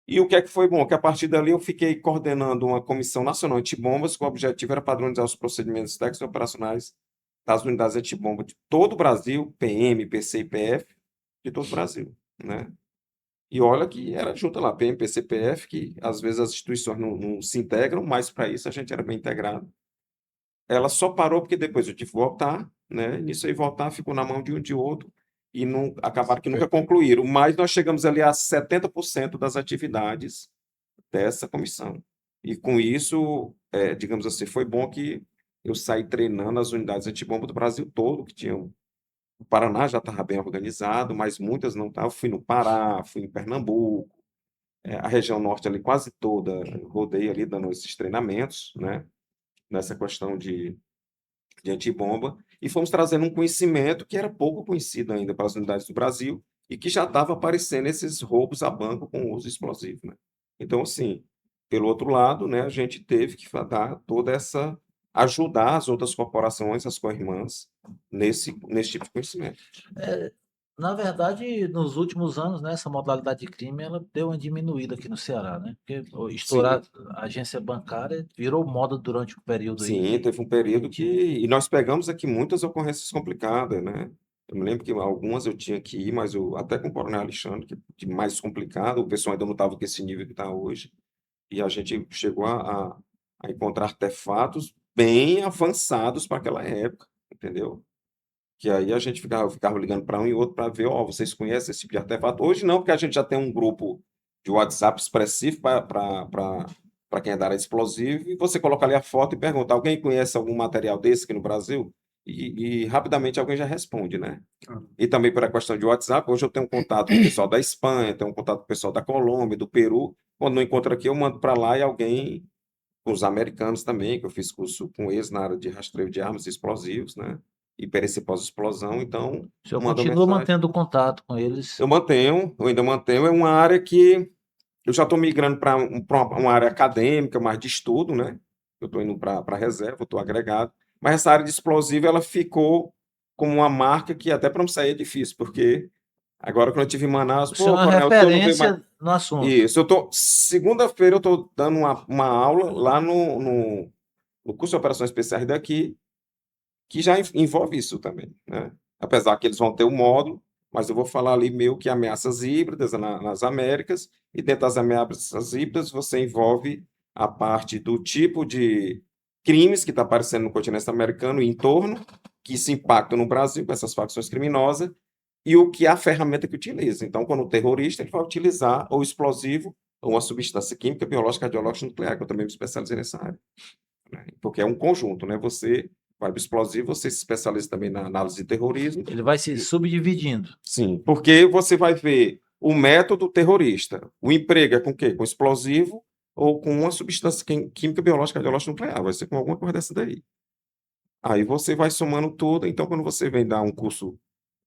E o que é que foi bom? Que a partir dali eu fiquei coordenando uma comissão nacional antibombas, que o objetivo era padronizar os procedimentos técnicos e operacionais das unidades antibomba de todo o Brasil, PM, PC e PF, de todo o Brasil, né? E olha que era junto lá, PM, PC, PF, que às vezes as instituições não se integram, mas para isso a gente era bem integrado. Ela só parou porque depois eu tive que voltar, né? Nisso aí voltar ficou na mão de um de outro e não acabaram que nunca concluíram. Mas nós chegamos ali a 70% das atividades dessa comissão. E com isso, digamos assim, foi bom que eu saí treinando as unidades antibomba do Brasil todo, que tinham. O Paraná já estava bem organizado, mas muitas não estavam. Fui no Pará, fui em Pernambuco, a região norte ali quase toda, rodei ali dando esses treinamentos, né? Nessa questão de antibomba, e fomos trazendo um conhecimento que era pouco conhecido ainda para as unidades do Brasil e que já estava aparecendo esses roubos a banco com uso explosivo, né? Então, assim, pelo outro lado, né, a gente teve que dar toda essa ajudar as outras corporações, as co-irmãs, nesse tipo de conhecimento. Na verdade, nos últimos anos, né, essa modalidade de crime ela deu uma diminuída aqui no Ceará, né? Porque estourar a agência bancária virou moda durante o período Sim, aí. teve um período que. E nós pegamos aqui muitas ocorrências complicadas, né? Eu me lembro que algumas eu tinha que ir, mas até com o Coronel Alexandre, que mais complicado, o pessoal ainda não estava com esse nível que está hoje. E a gente chegou a encontrar artefatos bem avançados para aquela época, entendeu? Que aí a gente eu ficava ligando para um e outro para ver, ó, vocês conhecem esse tipo de artefato? Hoje não, porque a gente já tem um grupo de WhatsApp expressivo para quem é da área explosiva, e você coloca ali a foto e pergunta, alguém conhece algum material desse aqui no Brasil? e rapidamente alguém já responde, né? Ah. E também por a questão de WhatsApp, hoje eu tenho contato com o pessoal da Espanha, tenho contato com o pessoal da Colômbia, do Peru. Quando não encontro aqui, eu mando para lá e alguém, com os americanos também, que eu fiz curso com eles na área de rastreio de armas e explosivos, né? E perícia pós-explosão, então O senhor manda continua mensagem. mantendo contato com eles? Eu ainda mantenho, é uma área que eu já estou migrando para uma área acadêmica, mais de estudo, né? Eu estou indo para a reserva, estou agregado. Mas essa área de explosivo, ela ficou como uma marca que até para não sair é difícil, porque agora quando eu estive em Manaus, O senhor é uma coronel, o senhor não veio mais. referência no assunto. Isso, segunda-feira eu estou dando uma aula lá no curso de operações especiais daqui, que já envolve isso também, né? Apesar que eles vão ter um módulo, mas eu vou falar ali meio que ameaças híbridas nas Américas, e dentro das ameaças híbridas você envolve a parte do tipo de crimes que está aparecendo no continente americano e em torno, que se impactam no Brasil com essas facções criminosas, e o que é a ferramenta que utiliza. Então, quando o terrorista ele vai utilizar ou explosivo, ou uma substância química, biológica, radiológica, nuclear, que eu também me especializei nessa área, né? Porque é um conjunto, né? Você vai para o explosivo, você se especializa também na análise de terrorismo. Ele vai se subdividindo. Sim, porque você vai ver o método terrorista. O emprego é com o quê? Com explosivo ou com uma substância química, biológica, radiológica, nuclear. Vai ser com alguma coisa dessa daí. Aí você vai somando tudo. Então, quando você vem dar um curso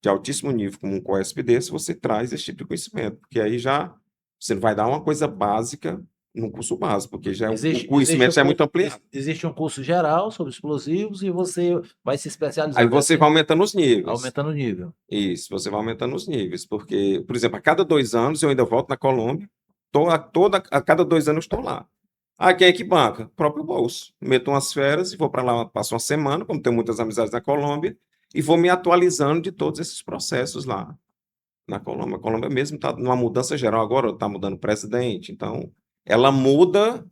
de altíssimo nível, como um COESP desse, você traz esse tipo de conhecimento. Porque aí já você não vai dar uma coisa básica num curso básico, porque já o conhecimento já é muito ampliado. Existe um curso geral sobre explosivos e você vai se especializando. Aí você vai aumentando os níveis. Aumentando o nível. Isso, você vai aumentando os níveis. Porque, por exemplo, a cada 2 anos eu ainda volto na Colômbia. A cada 2 anos eu estou lá. Ah, quem é que banca? Próprio bolso. Meto umas férias e vou para lá, passo uma semana, como tenho muitas amizades na Colômbia, e vou me atualizando de todos esses processos lá na Colômbia. A Colômbia mesmo está numa mudança geral agora, está mudando o presidente, então ela muda,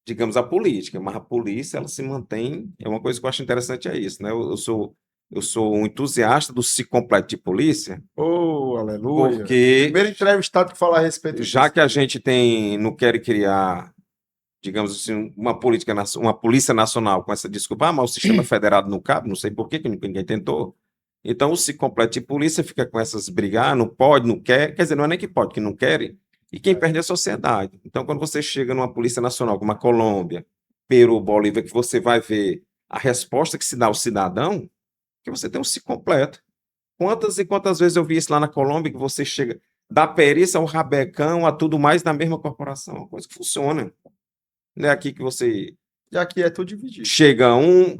digamos, a política, mas a polícia ela se mantém. É uma coisa que eu acho interessante é isso, né? Eu sou um entusiasta do ciclo completo de polícia, Oh, aleluia. porque Primeiro entrevistado que fala a respeito já disso. que a gente não quer criar, digamos assim, uma polícia nacional com essa desculpa, mas o sistema federado não cabe, não sei por que ninguém tentou. Então, o ciclo completo de polícia fica com essas brigas, não pode, não quer, quer dizer, não é nem que pode, que não querem, e quem perde é a sociedade. Então, quando você chega numa polícia nacional, como a Colômbia, Peru, Bolívia, que você vai ver a resposta que se dá ao cidadão, que você tem um ciclo completo. Quantas e quantas vezes eu vi isso lá na Colômbia, que você chega da perícia ao rabecão, a tudo mais na mesma corporação, uma coisa que funciona. Não é aqui que você E aqui é tudo dividido. chega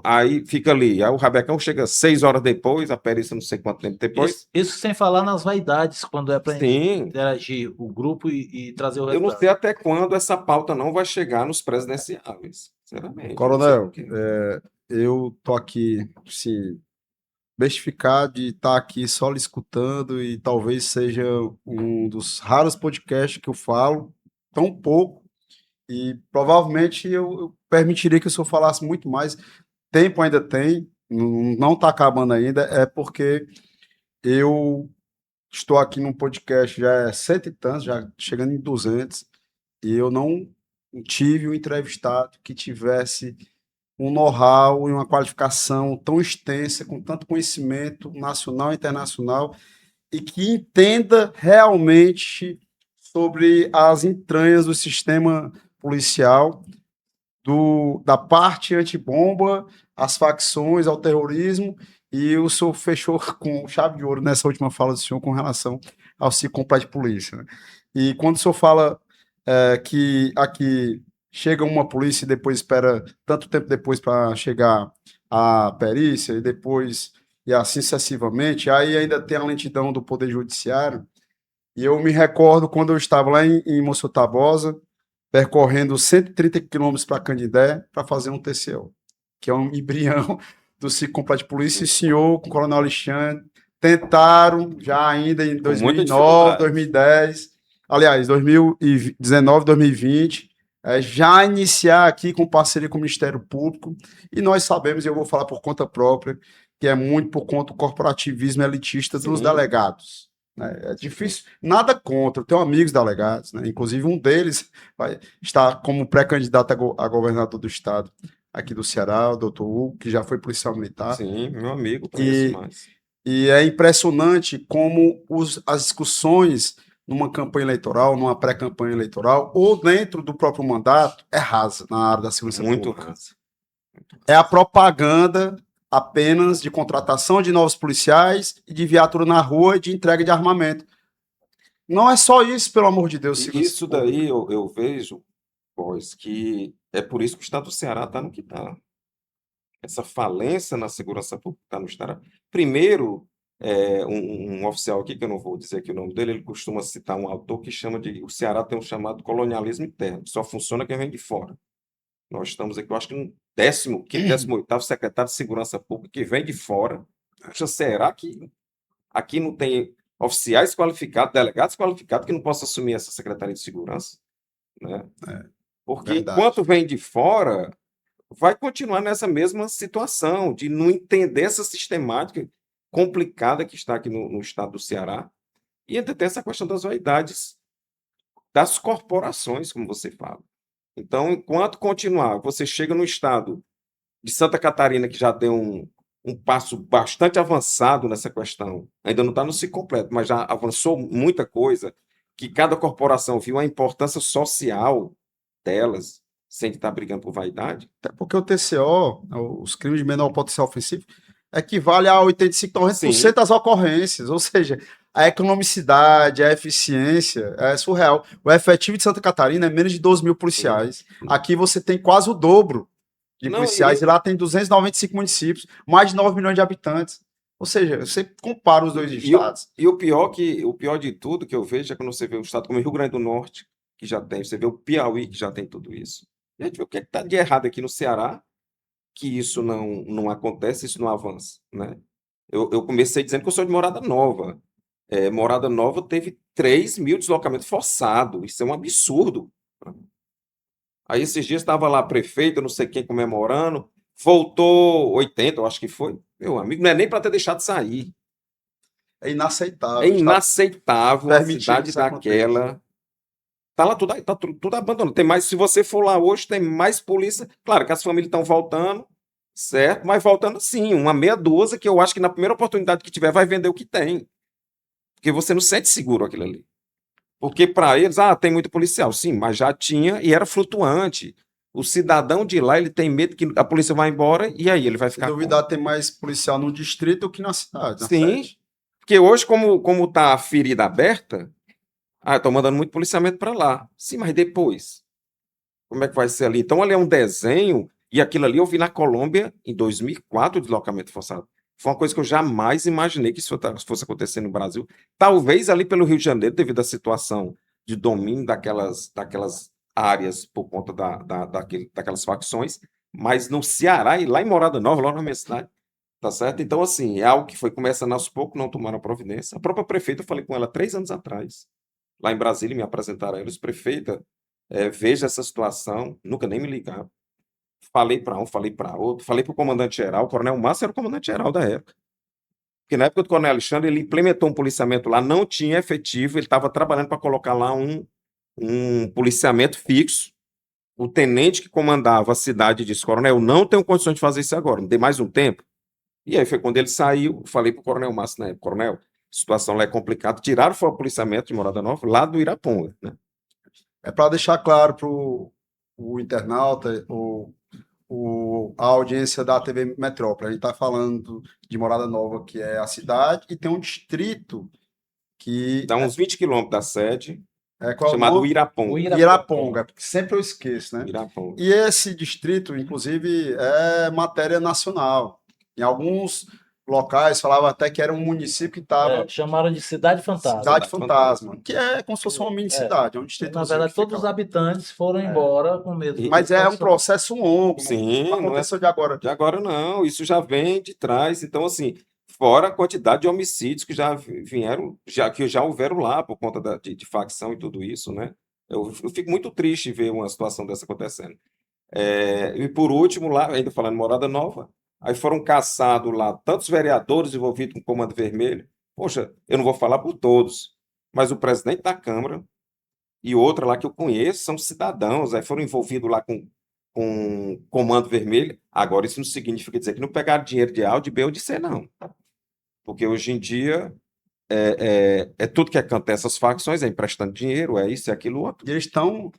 aí fica ali. Aí o rabecão chega 6 horas depois, a perícia não sei quanto tempo depois. Isso sem falar nas vaidades, quando é para Sim, interagir o grupo e trazer o eu não resultado. sei até quando essa pauta não vai chegar nos presidenciáveis, sinceramente. Coronel, Não sei por quê. eu tô aqui, sim, bestificado de estar aqui só lhe escutando e talvez seja um dos raros podcasts que eu falo tão pouco e provavelmente eu permitiria que o senhor falasse muito mais. Tempo ainda tem, não está acabando ainda, é porque eu estou aqui num podcast já é 100 e tantos, já chegando em 200, e eu não tive um entrevistado que tivesse um know-how e uma qualificação tão extensa, com tanto conhecimento nacional e internacional, e que entenda realmente sobre as entranhas do sistema policial, da parte antibomba, as facções, ao terrorismo, e o senhor fechou com chave de ouro nessa última fala do senhor com relação ao ciclo completo de polícia, né? E quando o senhor fala que aqui chega uma polícia e depois espera tanto tempo depois para chegar a perícia e depois e assim sucessivamente, aí ainda tem a lentidão do Poder Judiciário. E eu me recordo quando eu estava lá em Monsenhor Tabosa, percorrendo 130 quilômetros para Canindé para fazer um TCO, que é um embrião do ciclo completo de polícia. E o senhor, com o Coronel Alexandre, tentaram já ainda em Com muita 2009, dificuldade. 2010, aliás, 2019, 2020, já iniciar aqui com parceria com o Ministério Público, e nós sabemos, e eu vou falar por conta própria, que é muito por conta do corporativismo elitista dos Sim. delegados, né? É difícil, nada contra, eu tenho amigos delegados, né? Inclusive um deles está como pré-candidato a governador do estado, aqui do Ceará, o doutor Hugo, que já foi policial militar. Sim, meu amigo, conheço mais. E é impressionante como as discussões numa campanha eleitoral, numa pré-campanha eleitoral, ou dentro do próprio mandato, é rasa na área da segurança Muito pública. rasa. É a propaganda apenas de contratação de novos policiais e de viatura na rua e de entrega de armamento. Não é só isso, pelo amor de Deus. E segurança isso pública. daí eu vejo, pois, que é por isso que o estado do Ceará está no que está. Essa falência na segurança pública está no estado. Primeiro, um oficial aqui, que eu não vou dizer aqui o nome dele, ele costuma citar um autor que chama de. O Ceará tem um chamado colonialismo interno, que só funciona quem vem de fora. Nós estamos aqui, eu acho que no 15º, 18º secretário de Segurança Pública que vem de fora. Poxa, será que aqui não tem oficiais qualificados, delegados qualificados que não possam assumir essa Secretaria de Segurança? Né? Porque verdade. enquanto vem de fora, vai continuar nessa mesma situação de não entender essa sistemática complicada que está aqui no estado do Ceará. E ainda tem essa questão das vaidades das corporações, como você fala. Então, enquanto continuar, você chega no estado de Santa Catarina, que já deu um passo bastante avançado nessa questão, ainda não está no ciclo completo, mas já avançou muita coisa, que cada corporação viu a importância social delas, sem estar brigando por vaidade. Até porque o TCO, os crimes de menor potencial ofensivo, equivale a 85, 90% Sim. das ocorrências. Ou seja, a economicidade, a eficiência é surreal. O efetivo de Santa Catarina é menos de 12 mil policiais. Aqui você tem quase o dobro de Não, policiais, e lá tem 295 municípios, mais de 9 milhões de habitantes. Ou seja, você compara os dois estados. E o pior de tudo que eu vejo é quando você vê um estado como o Rio Grande do Norte, que já tem, você vê o Piauí, que já tem tudo isso. E a gente vê o que está de errado aqui no Ceará, que isso não acontece, isso não avança, né? Eu comecei dizendo que eu sou de Morada Nova. Morada Nova teve 3 mil deslocamentos forçados, isso é um absurdo. Aí esses dias estava lá a prefeita, não sei quem, comemorando, voltou 80, eu acho que foi. Meu amigo, não é nem para ter deixado sair. É inaceitável. É inaceitável uma permitindo cidade que isso aconteça. daquela. Tá lá tudo abandonado. Tem mais, se você for lá hoje, tem mais polícia. Claro que as famílias estão voltando, certo? Mas voltando sim, uma meia dúzia que eu acho que na primeira oportunidade que tiver vai vender o que tem. Porque você não sente seguro aquilo ali. Porque para eles, tem muito policial. Sim, mas já tinha e era flutuante. O cidadão de lá, ele tem medo que a polícia vai embora e aí ele vai Se ficar duvidar, tem mais policial no distrito do que na cidade. Sim, porque hoje, como tá a ferida aberta, estão mandando muito policiamento para lá. Sim, mas depois, como é que vai ser ali? Então, ali é um desenho, e aquilo ali eu vi na Colômbia em 2004, o deslocamento forçado. Foi uma coisa que eu jamais imaginei que isso fosse acontecer no Brasil. Talvez ali pelo Rio de Janeiro, devido à situação de domínio daquelas áreas por conta daquelas facções, mas no Ceará e lá em Morada Nova, lá na minha cidade, tá certo? Então, assim, é algo que foi começando aos poucos, não tomaram providência. A própria prefeita, eu falei com ela 3 anos atrás, lá em Brasília, me apresentaram a eles, prefeita, veja essa situação, nunca nem me ligaram. Falei para um, falei para outro, falei para o comandante-geral, o coronel Márcio era o comandante-geral da época. Porque na época do coronel Alexandre, ele implementou um policiamento lá, não tinha efetivo, ele estava trabalhando para colocar lá um policiamento fixo. O tenente que comandava a cidade disse, coronel, eu não tenho condições de fazer isso agora, me dê mais um tempo. E aí foi quando ele saiu, falei para o coronel Márcio, né, coronel, a situação lá é complicada, tiraram o policiamento de Morada Nova lá do Iraponga, né? É para deixar claro para o internauta, a audiência da TV Metrópole. A gente está falando de Morada Nova, que é a cidade, e tem um distrito que Dá uns 20 quilômetros da sede, qual é o chamado nome? Iraponga. Iraponga, porque sempre eu esqueço, né? Iraponga. E esse distrito, inclusive, é matéria nacional. Em alguns locais falava até que era um município que estava Chamaram de Cidade Fantasma. Cidade Cidade Fantasma, que é como se fosse uma mini cidade, é um distrito. Na verdade, todos os habitantes foram embora com medo. Mas é um processo longo, Sim, não aconteceu de agora. De agora não, isso já vem de trás. Então, assim, fora a quantidade de homicídios que já vieram, que já houveram lá por conta de facção e tudo isso, né? Eu fico muito triste ver uma situação dessa acontecendo. E por último, lá, ainda falando em Morada Nova, aí foram caçados lá tantos vereadores envolvidos com o Comando Vermelho. Poxa, eu não vou falar por todos, mas o presidente da Câmara e outra lá que eu conheço são cidadãos, aí foram envolvidos lá com com comando vermelho. Agora, isso não significa dizer que não pegaram dinheiro de A, ou de B ou de C, não. Porque hoje em dia é tudo que é canto dessas facções, é emprestando dinheiro, é isso, é aquilo outro. E eles estão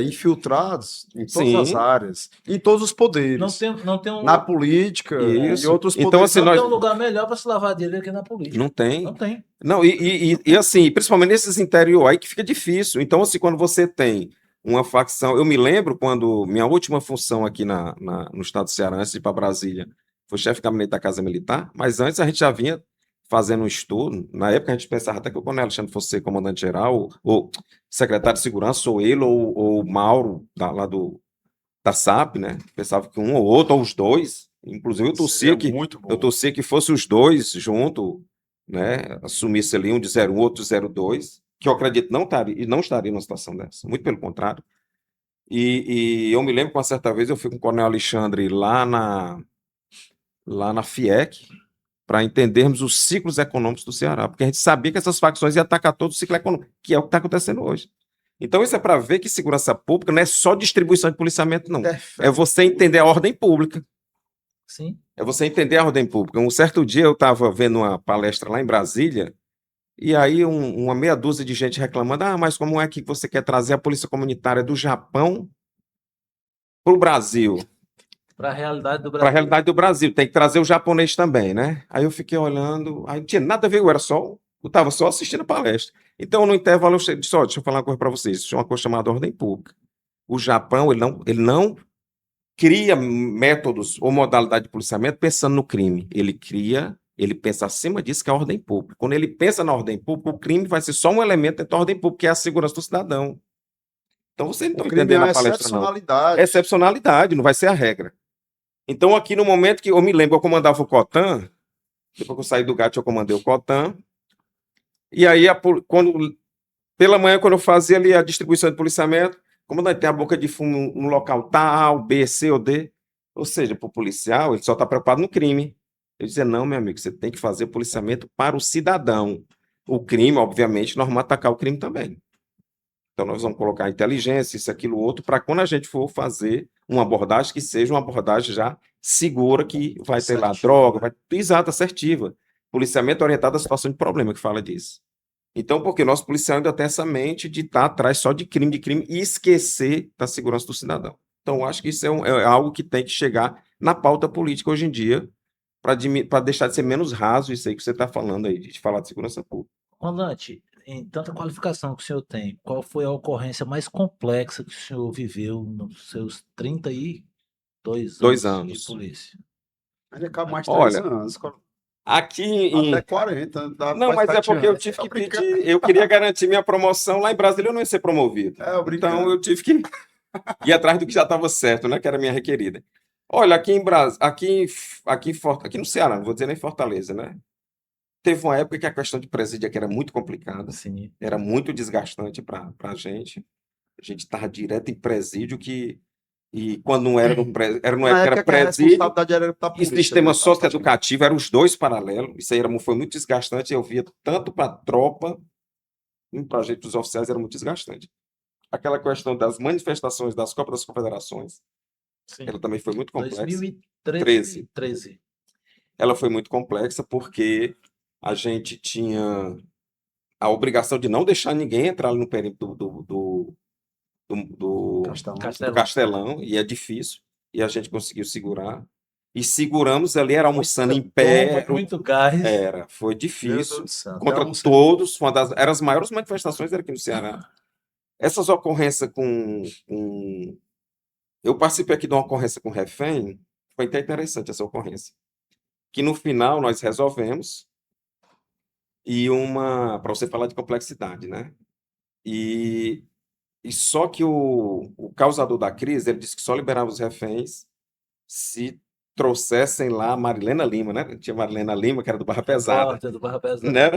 infiltrados em todas as Sim, áreas, em todos os Não poderes, não tem na política e isso. outros Então, poderes assim, não também. tem um lugar melhor para se lavar dinheiro que na política. não tem. Não tem. Não, e assim, principalmente nesses interior aí que fica difícil. Então, assim, quando você tem uma facção. Eu me lembro quando minha última função aqui no estado do Ceará, antes de ir para Brasília, foi chefe de gabinete da Casa Militar, mas antes a gente já vinha fazendo um estudo. Na época a gente pensava até que o Coronel Alexandre fosse ser comandante-geral, ou secretário de segurança, ou ele, ou o Mauro, da SAP, né? Pensava que um ou outro, ou os dois. Inclusive, Seria muito eu bom. torcia que fosse os dois junto, né? Assumisse ali um de 01, outro de 02, que eu acredito não estaria numa situação dessa. Muito pelo contrário. E eu me lembro que uma certa vez eu fui com o Coronel Alexandre lá na FIEC para entendermos os ciclos econômicos do Ceará, porque a gente sabia que essas facções iam atacar todo o ciclo econômico, que é o que está acontecendo hoje. Então, isso é para ver que segurança pública não é só distribuição de policiamento, não. É você entender a ordem pública. Sim. É você entender a ordem pública. Um certo dia eu estava vendo uma palestra lá em Brasília, e aí uma meia dúzia de gente reclamando: mas como é que você quer trazer a polícia comunitária do Japão para o Brasil? Para a realidade do Para a Brasil. realidade do Brasil, tem que trazer o japonês também, né? Aí eu fiquei olhando, aí não tinha nada a ver, eu estava só assistindo a palestra. Então, no intervalo, eu disse: deixa eu falar uma coisa para vocês, isso é uma coisa chamada ordem pública. O Japão, ele não cria métodos ou modalidade de policiamento pensando no crime. Ele pensa acima disso, que é a ordem pública. Quando ele pensa na ordem pública, o crime vai ser só um elemento dentro da ordem pública, que é a segurança do cidadão. Então, vocês não O estão crime é entendendo uma a palestra, não. excepcionalidade. É excepcionalidade, não vai ser a regra. Então, aqui no momento que eu me lembro, eu comandava o COTAN, depois que eu saí do GAT, eu comandei o COTAN, e aí, pela manhã, quando eu fazia ali a distribuição de policiamento, comandante, tem a boca de fumo no local tal, B, C ou D. Ou seja, para o policial, ele só está preocupado no crime. Eu dizia: não, meu amigo, você tem que fazer policiamento para o cidadão. O crime, obviamente, nós vamos atacar o crime também. Então, nós vamos colocar inteligência, isso, aquilo, outro, para quando a gente for fazer uma abordagem, que seja uma abordagem já segura, que vai ter lá Assertiva, droga, exata, assertiva. Policiamento orientado à situação de problema, que fala disso. Então, porque nosso policial ainda tem essa mente de estar atrás só de crime e esquecer da segurança do cidadão. Então, eu acho que isso é algo que tem que chegar na pauta política hoje em dia, para deixar de ser menos raso isso aí que você está falando aí, de falar de segurança pública. Comandante, em tanta qualificação que o senhor tem, qual foi a ocorrência mais complexa que o senhor viveu nos seus 32 2 anos de anos. polícia? Ele acaba mais 3 Olha, anos. aqui Até 40. Dá Não, mais mas é 7 porque eu anos. tive que brincando. pedir, eu queria garantir minha promoção lá em Brasília, eu não ia ser promovido. Eu brincando. Então eu tive que ir atrás do que já estava certo, né? Que era a minha requerida. Olha, aqui em Brasília, aqui no Ceará, não vou dizer nem Fortaleza, né? Teve uma época que a questão de presídio aqui era muito complicada, Sim. era muito desgastante para a gente. A gente estava direto em presídio e quando não era numa Na época era época que a presídio responsabilidade era da e polícia. sistema né? socioeducativo, eram os dois paralelos. Isso aí foi muito desgastante. Eu via tanto para a tropa, para a gente, dos oficiais, era muito desgastante. Aquela questão das manifestações das Copas das Confederações, Sim. ela também foi muito complexa. 2013. Ela foi muito complexa porque a gente tinha a obrigação de não deixar ninguém entrar no perímetro do Castelão. Castelão, e é difícil, e a gente conseguiu segurar. E seguramos ali, era almoçando em Bomba, pé. muito gás. Foi Meu Deus difícil. do céu. Contra Até todos, eram as maiores manifestações aqui no Ceará. Essas ocorrências eu participei aqui de uma ocorrência com refém, foi até interessante essa ocorrência. Que no final nós resolvemos, para você falar de complexidade, né? E só que o causador da crise, ele disse que só liberava os reféns se trouxessem lá a Marilena Lima, né? Tinha Marilena Lima, que era do Barra Pesada, Forte, do Barra Pesada. né?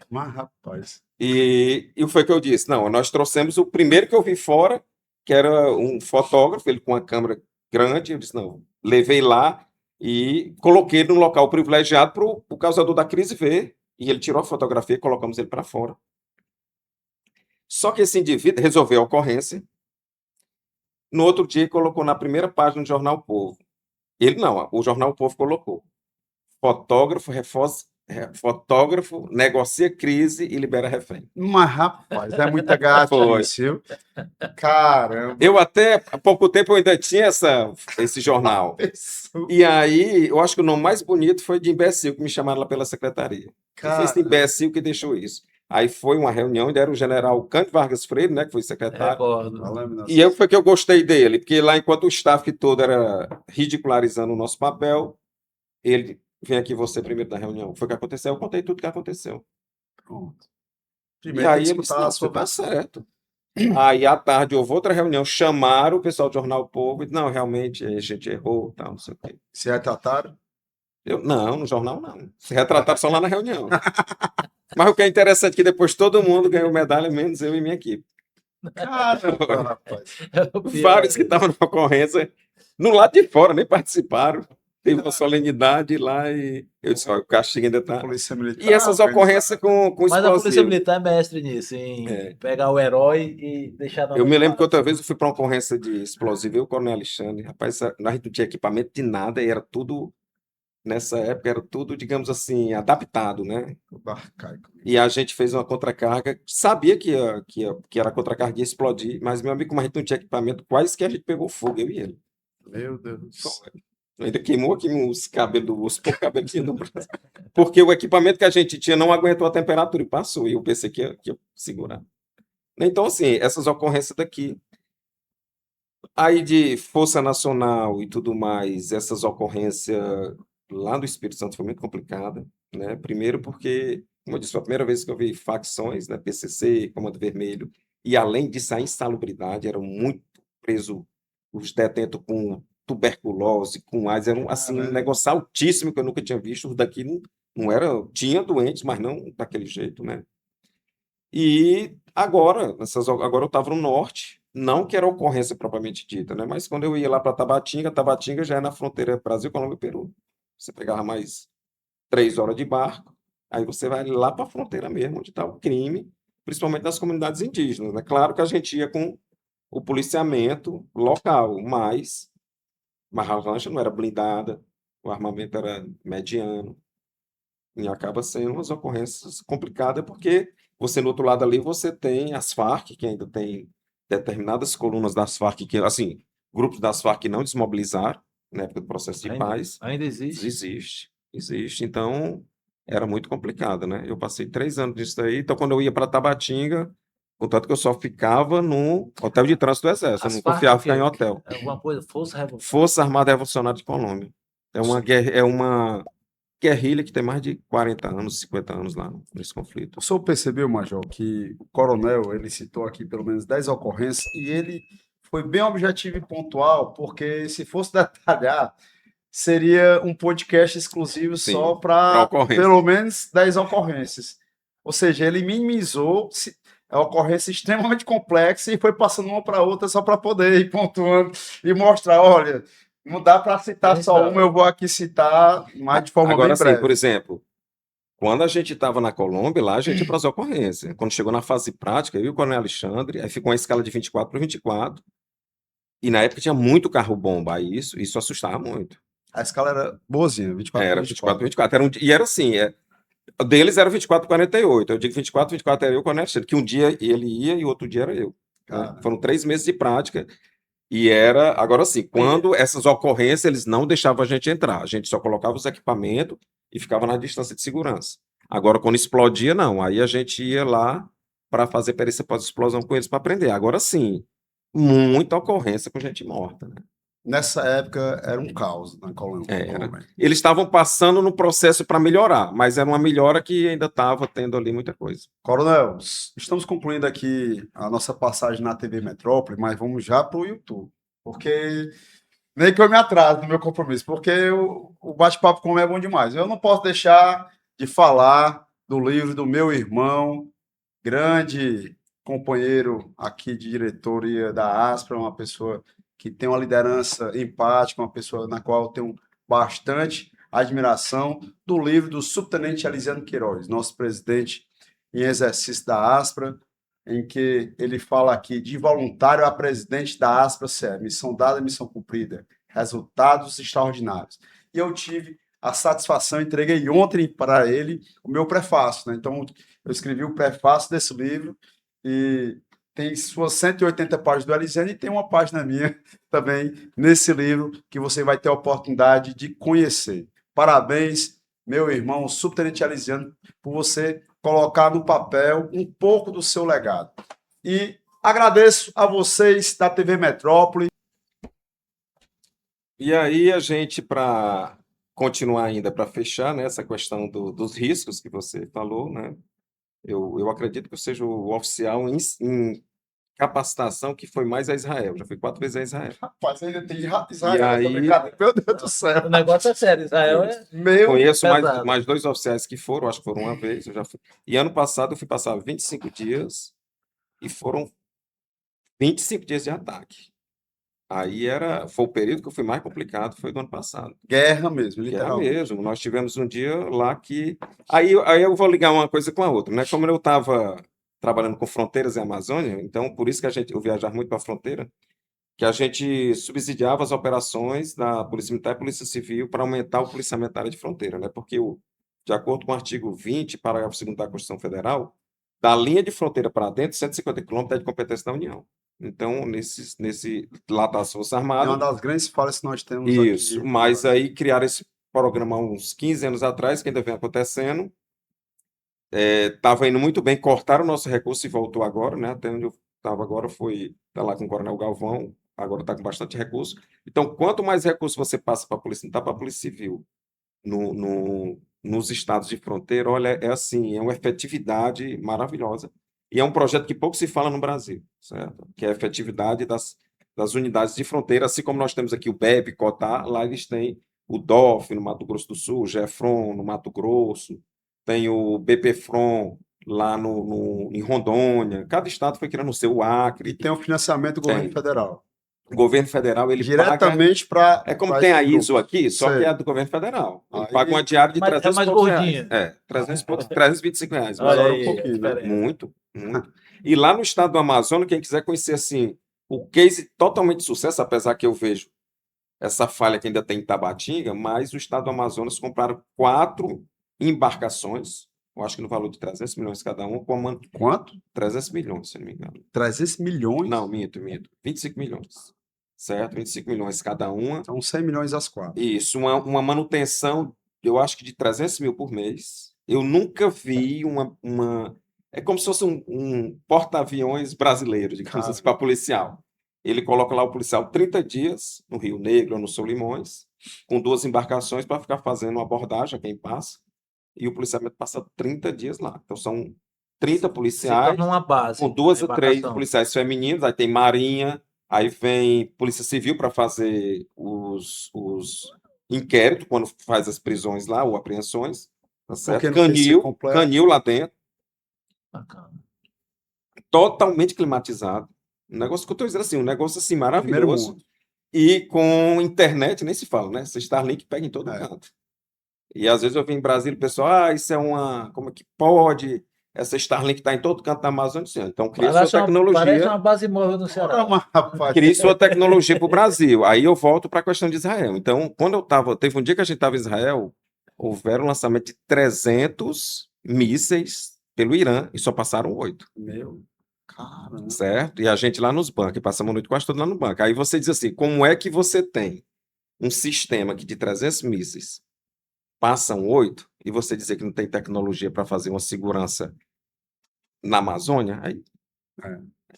Mas, rapaz. E foi o que eu disse: não, nós trouxemos o primeiro que eu vi fora, que era um fotógrafo, ele com uma câmera grande. Eu disse: não, levei lá e coloquei no local privilegiado para o causador da crise ver. E ele tirou a fotografia e colocamos ele para fora. Só que esse indivíduo resolveu a ocorrência No outro dia, colocou na primeira página do Jornal O Povo. Ele não, o Jornal O Povo colocou. Fotógrafo negocia crise e libera refém. Mas, rapaz, é muita Foi. gatice, viu? Caramba. Eu até, há pouco tempo, eu ainda tinha esse jornal. E aí, eu acho que o nome mais bonito foi de imbecil, que me chamaram lá pela secretaria. Que foi esse imbecil que deixou isso. Aí foi uma reunião, e era o general Cândido Vargas Freire, né, que foi secretário. Recordo. E foi que eu gostei dele, porque lá, enquanto o staff todo era ridicularizando o nosso papel, ele vem aqui você primeiro da reunião. Foi o que aconteceu, eu contei tudo o que aconteceu. Pronto. E Primeiro aí tem que ele disse, escutar não, a você sua tá versão. certo. Aí, à tarde, houve outra reunião, chamaram o pessoal do Jornal O Povo, e não, realmente, a gente errou, tal, não sei o quê. Se retrataram? Não, no jornal não. Se retrataram só lá na reunião. Mas o que é interessante é que depois todo mundo ganhou medalha, menos eu e minha equipe. Caramba, rapaz. Vários que estavam na ocorrência, no lado de fora, nem participaram. Teve uma solenidade lá e eu disse, olha, o castigo ainda está. Polícia Militar. E essas ocorrências com Mas a Polícia explosivo. Militar é mestre nisso, em pegar o herói e deixar na Eu me lembro que mão. outra vez eu fui para uma ocorrência de explosivo, eu e o Coronel Alexandre, rapaz, a gente não tinha equipamento de nada e era tudo, nessa época, era tudo, digamos assim, adaptado, né? Arcaico. E a gente fez uma contracarga, sabia que era contra-carga ia explodir, mas, meu amigo, como a gente não tinha equipamento, quase que a gente pegou fogo, eu e ele. Meu Deus. Ainda queimou aqui os cabelos, os poucos cabelos que tinha no braço. Porque o equipamento que a gente tinha não aguentou a temperatura e passou, e eu pensei que ia segurar. Então, assim, essas ocorrências daqui. Aí de Força Nacional e tudo mais, essas ocorrências lá do Espírito Santo foi muito complicada, né? Primeiro porque, como eu disse, foi a primeira vez que eu vi facções, né? PCC, Comando Vermelho, e além disso, a insalubridade, eram muito presos os detentos com tuberculose, com AIDS, era assim, um negócio altíssimo que eu nunca tinha visto. Os daqui não era, tinha doentes, mas não daquele jeito, né? E agora eu estava no norte, não que era ocorrência propriamente dita, né? Mas quando eu ia lá para Tabatinga já é na fronteira Brasil, Colômbia e Peru. Você pegava mais 3 horas de barco, aí você vai lá para a fronteira mesmo, onde está o crime, principalmente nas comunidades indígenas, né? Claro que a gente ia com o policiamento local, mas a lancha não era blindada, o armamento era mediano, e acaba sendo umas ocorrências complicadas, porque você, no outro lado ali, você tem as Farc, que ainda tem determinadas colunas das Farc, que, assim, grupos das Farc que não desmobilizaram, na época do processo de paz. Ainda existe? Existe. Então, era muito complicado, né? Eu passei 3 anos nisso daí, então quando eu ia para Tabatinga, contanto que eu só ficava no hotel de trânsito do Exército, eu não confiava em ficar em hotel. Alguma coisa, Força Armada Revolucionária de Colômbia. É uma guerrilha que tem mais de 40 anos, 50 anos lá nesse conflito. O senhor percebeu, Major, que o coronel, ele citou aqui pelo menos 10 ocorrências e ele foi bem objetivo e pontual, porque se fosse detalhar, seria um podcast exclusivo só para pelo menos 10 ocorrências. Ou seja, ele minimizou a ocorrência extremamente complexa e foi passando uma para outra só para poder ir pontuando e mostrar, olha, não dá para citar só uma, eu vou aqui citar, mas de forma agora, bem breve. Por exemplo, quando a gente estava na Colômbia, lá a gente ia para as ocorrências. Quando chegou na fase prática, eu e o Coronel Alexandre, aí ficou uma escala de 24 para 24, e na época tinha muito carro-bomba, aí isso assustava muito. A escala era boazinha, 24 Era 24 24. E era assim, deles era 24 48. Eu digo 24 era eu com o Coronel Alexandre, que um dia ele ia e outro dia era eu. Né? Foram 3 meses de prática. E era, agora sim, quando essas ocorrências, eles não deixavam a gente entrar. A gente só colocava os equipamentos e ficava na distância de segurança. Agora, quando explodia, não. Aí a gente ia lá para fazer perícia pós-explosão com eles para aprender. Agora sim, muita ocorrência com gente morta. Né? Nessa época era um caos na Colômbia. Eles estavam passando no processo para melhorar, mas era uma melhora que ainda estava tendo ali muita coisa. Coronel, estamos concluindo aqui a nossa passagem na TV Metrópole, mas vamos já para o YouTube, porque nem que eu me atraso no meu compromisso, porque o bate-papo como é bom demais. Eu não posso deixar de falar do livro do meu irmão, grande companheiro aqui de diretoria da Aspra, uma pessoa que tem uma liderança empática, uma pessoa na qual eu tenho bastante admiração, do livro do subtenente Elisiano Queiroz, nosso presidente em exercício da Aspra, em que ele fala aqui de voluntário a presidente da ASPRA-CE, missão dada, missão cumprida, resultados extraordinários. E eu tive a satisfação, entreguei ontem para ele o meu prefácio, né? Então, eu escrevi o prefácio desse livro e tem suas 180 páginas do Elisiane e tem uma página minha também nesse livro que você vai ter a oportunidade de conhecer. Parabéns, meu irmão subtenente Elisiane, por você colocar no papel um pouco do seu legado. E agradeço a vocês da TV Metrópole. E aí a gente, para continuar ainda, para fechar, né, essa questão dos riscos que você falou, né? Eu acredito que eu seja o oficial em capacitação que foi mais a Israel. Já fui 4 vezes a Israel. Rapaz, ainda tem Israel E aí- nessa brincadeira. Meu Deus do céu. O negócio é sério, Israel é Meu, Conheço pesado. mais 2 oficiais que foram, acho que foram uma vez, eu já fui. E ano passado eu fui passar 25 dias e foram 25 dias de ataque. Aí foi o período que eu fui mais complicado, foi do ano passado. guerra mesmo, Que era literalmente. mesmo. Nós tivemos um dia lá que. Aí eu vou ligar uma coisa com a outra, né? Como eu estava trabalhando com fronteiras em Amazônia, então por isso que eu viajava muito para a fronteira, que a gente subsidiava as operações da Polícia Militar e Polícia Civil para aumentar o policiamento da área de fronteira, né? Porque, de acordo com o artigo 20, parágrafo 2º da Constituição Federal, da linha de fronteira para dentro, 150 quilômetros é de competência da União. Então, lá está as Forças É Armadas. uma das grandes falhas que nós temos Isso, aqui. mas aí criaram esse programa há uns 15 anos atrás, que ainda vem acontecendo. Estava indo muito bem, cortaram o nosso recurso e voltou agora, né? Até onde eu estava agora tá lá com o Coronel Galvão, agora está com bastante recurso. Então, quanto mais recurso você passa para a Polícia Militar, para a Polícia Civil, nos estados de fronteira, olha, é assim, é uma efetividade maravilhosa. E é um projeto que pouco se fala no Brasil, certo? Que é a efetividade das unidades de fronteira, assim como nós temos aqui o BEB, COTAR, lá eles têm o DOF no Mato Grosso do Sul, o GEFRON no Mato Grosso, tem o BPFRON lá em Rondônia, cada estado foi criando o seu, o E Acre. tem o financiamento do governo Tem. federal. O governo federal, ele paga... Diretamente para. É como tem a ISO aqui, só que Sei. é do governo federal. Ele Aí- paga uma diária de Mas é 300 mais e poucos gordinho. reais. 325 reais. Olha Melhora aí, um pouquinho, a né? diferença. Muito, muito. E lá no estado do Amazonas, quem quiser conhecer assim, o case totalmente de sucesso, apesar que eu vejo essa falha que ainda tem em Tabatinga, mas o estado do Amazonas compraram 4 embarcações, eu acho que no valor de 300 milhões cada uma, com Quanto? 300 milhões, se não me engano. 300 milhões? Não, minto. 25 milhões. Certo? 25 milhões cada uma. São 100 milhões as 4. Isso, uma manutenção, eu acho que de 300 mil por mês. Eu nunca vi é como se fosse um porta-aviões brasileiro, digamos assim, para policial. Ele coloca lá o policial 30 dias no Rio Negro ou no Solimões, com 2 embarcações para ficar fazendo uma abordagem a quem passa, e o policiamento passa 30 dias lá. Então são 30 Se policiais, torna uma base. com 2 a ou 3 embarcação. policiais femininos, aí tem Marinha, aí vem Polícia Civil para fazer os inquéritos, quando faz as prisões lá, ou apreensões, tá certo? Porque não tem esse completo. Canil lá dentro, Bacana. totalmente climatizado. Um negócio que eu estou dizendo assim, um negócio assim Primeiro maravilhoso. mundo. E com internet, nem se fala, né? Esse Starlink pega em todo É. canto. E às vezes eu vim em Brasília, o pessoal, isso é como é que pode? Essa Starlink está em todo canto da Amazônia. Então, cria sua Parece tecnologia. uma base móvel no Ceará. Ora, mas, rapaz, Crie sua tecnologia para o Brasil. Aí eu volto para a questão de Israel. Então, teve um dia que a gente estava em Israel, houveram o lançamento de 300 mísseis pelo Irã e só passaram 8, meu, caramba. certo? E a gente lá nos bancos, e passamos a noite quase toda lá no banco. Aí você diz assim, como é que você tem um sistema que de 300 mísseis passam 8 e você dizer que não tem tecnologia para fazer uma segurança na Amazônia? Aí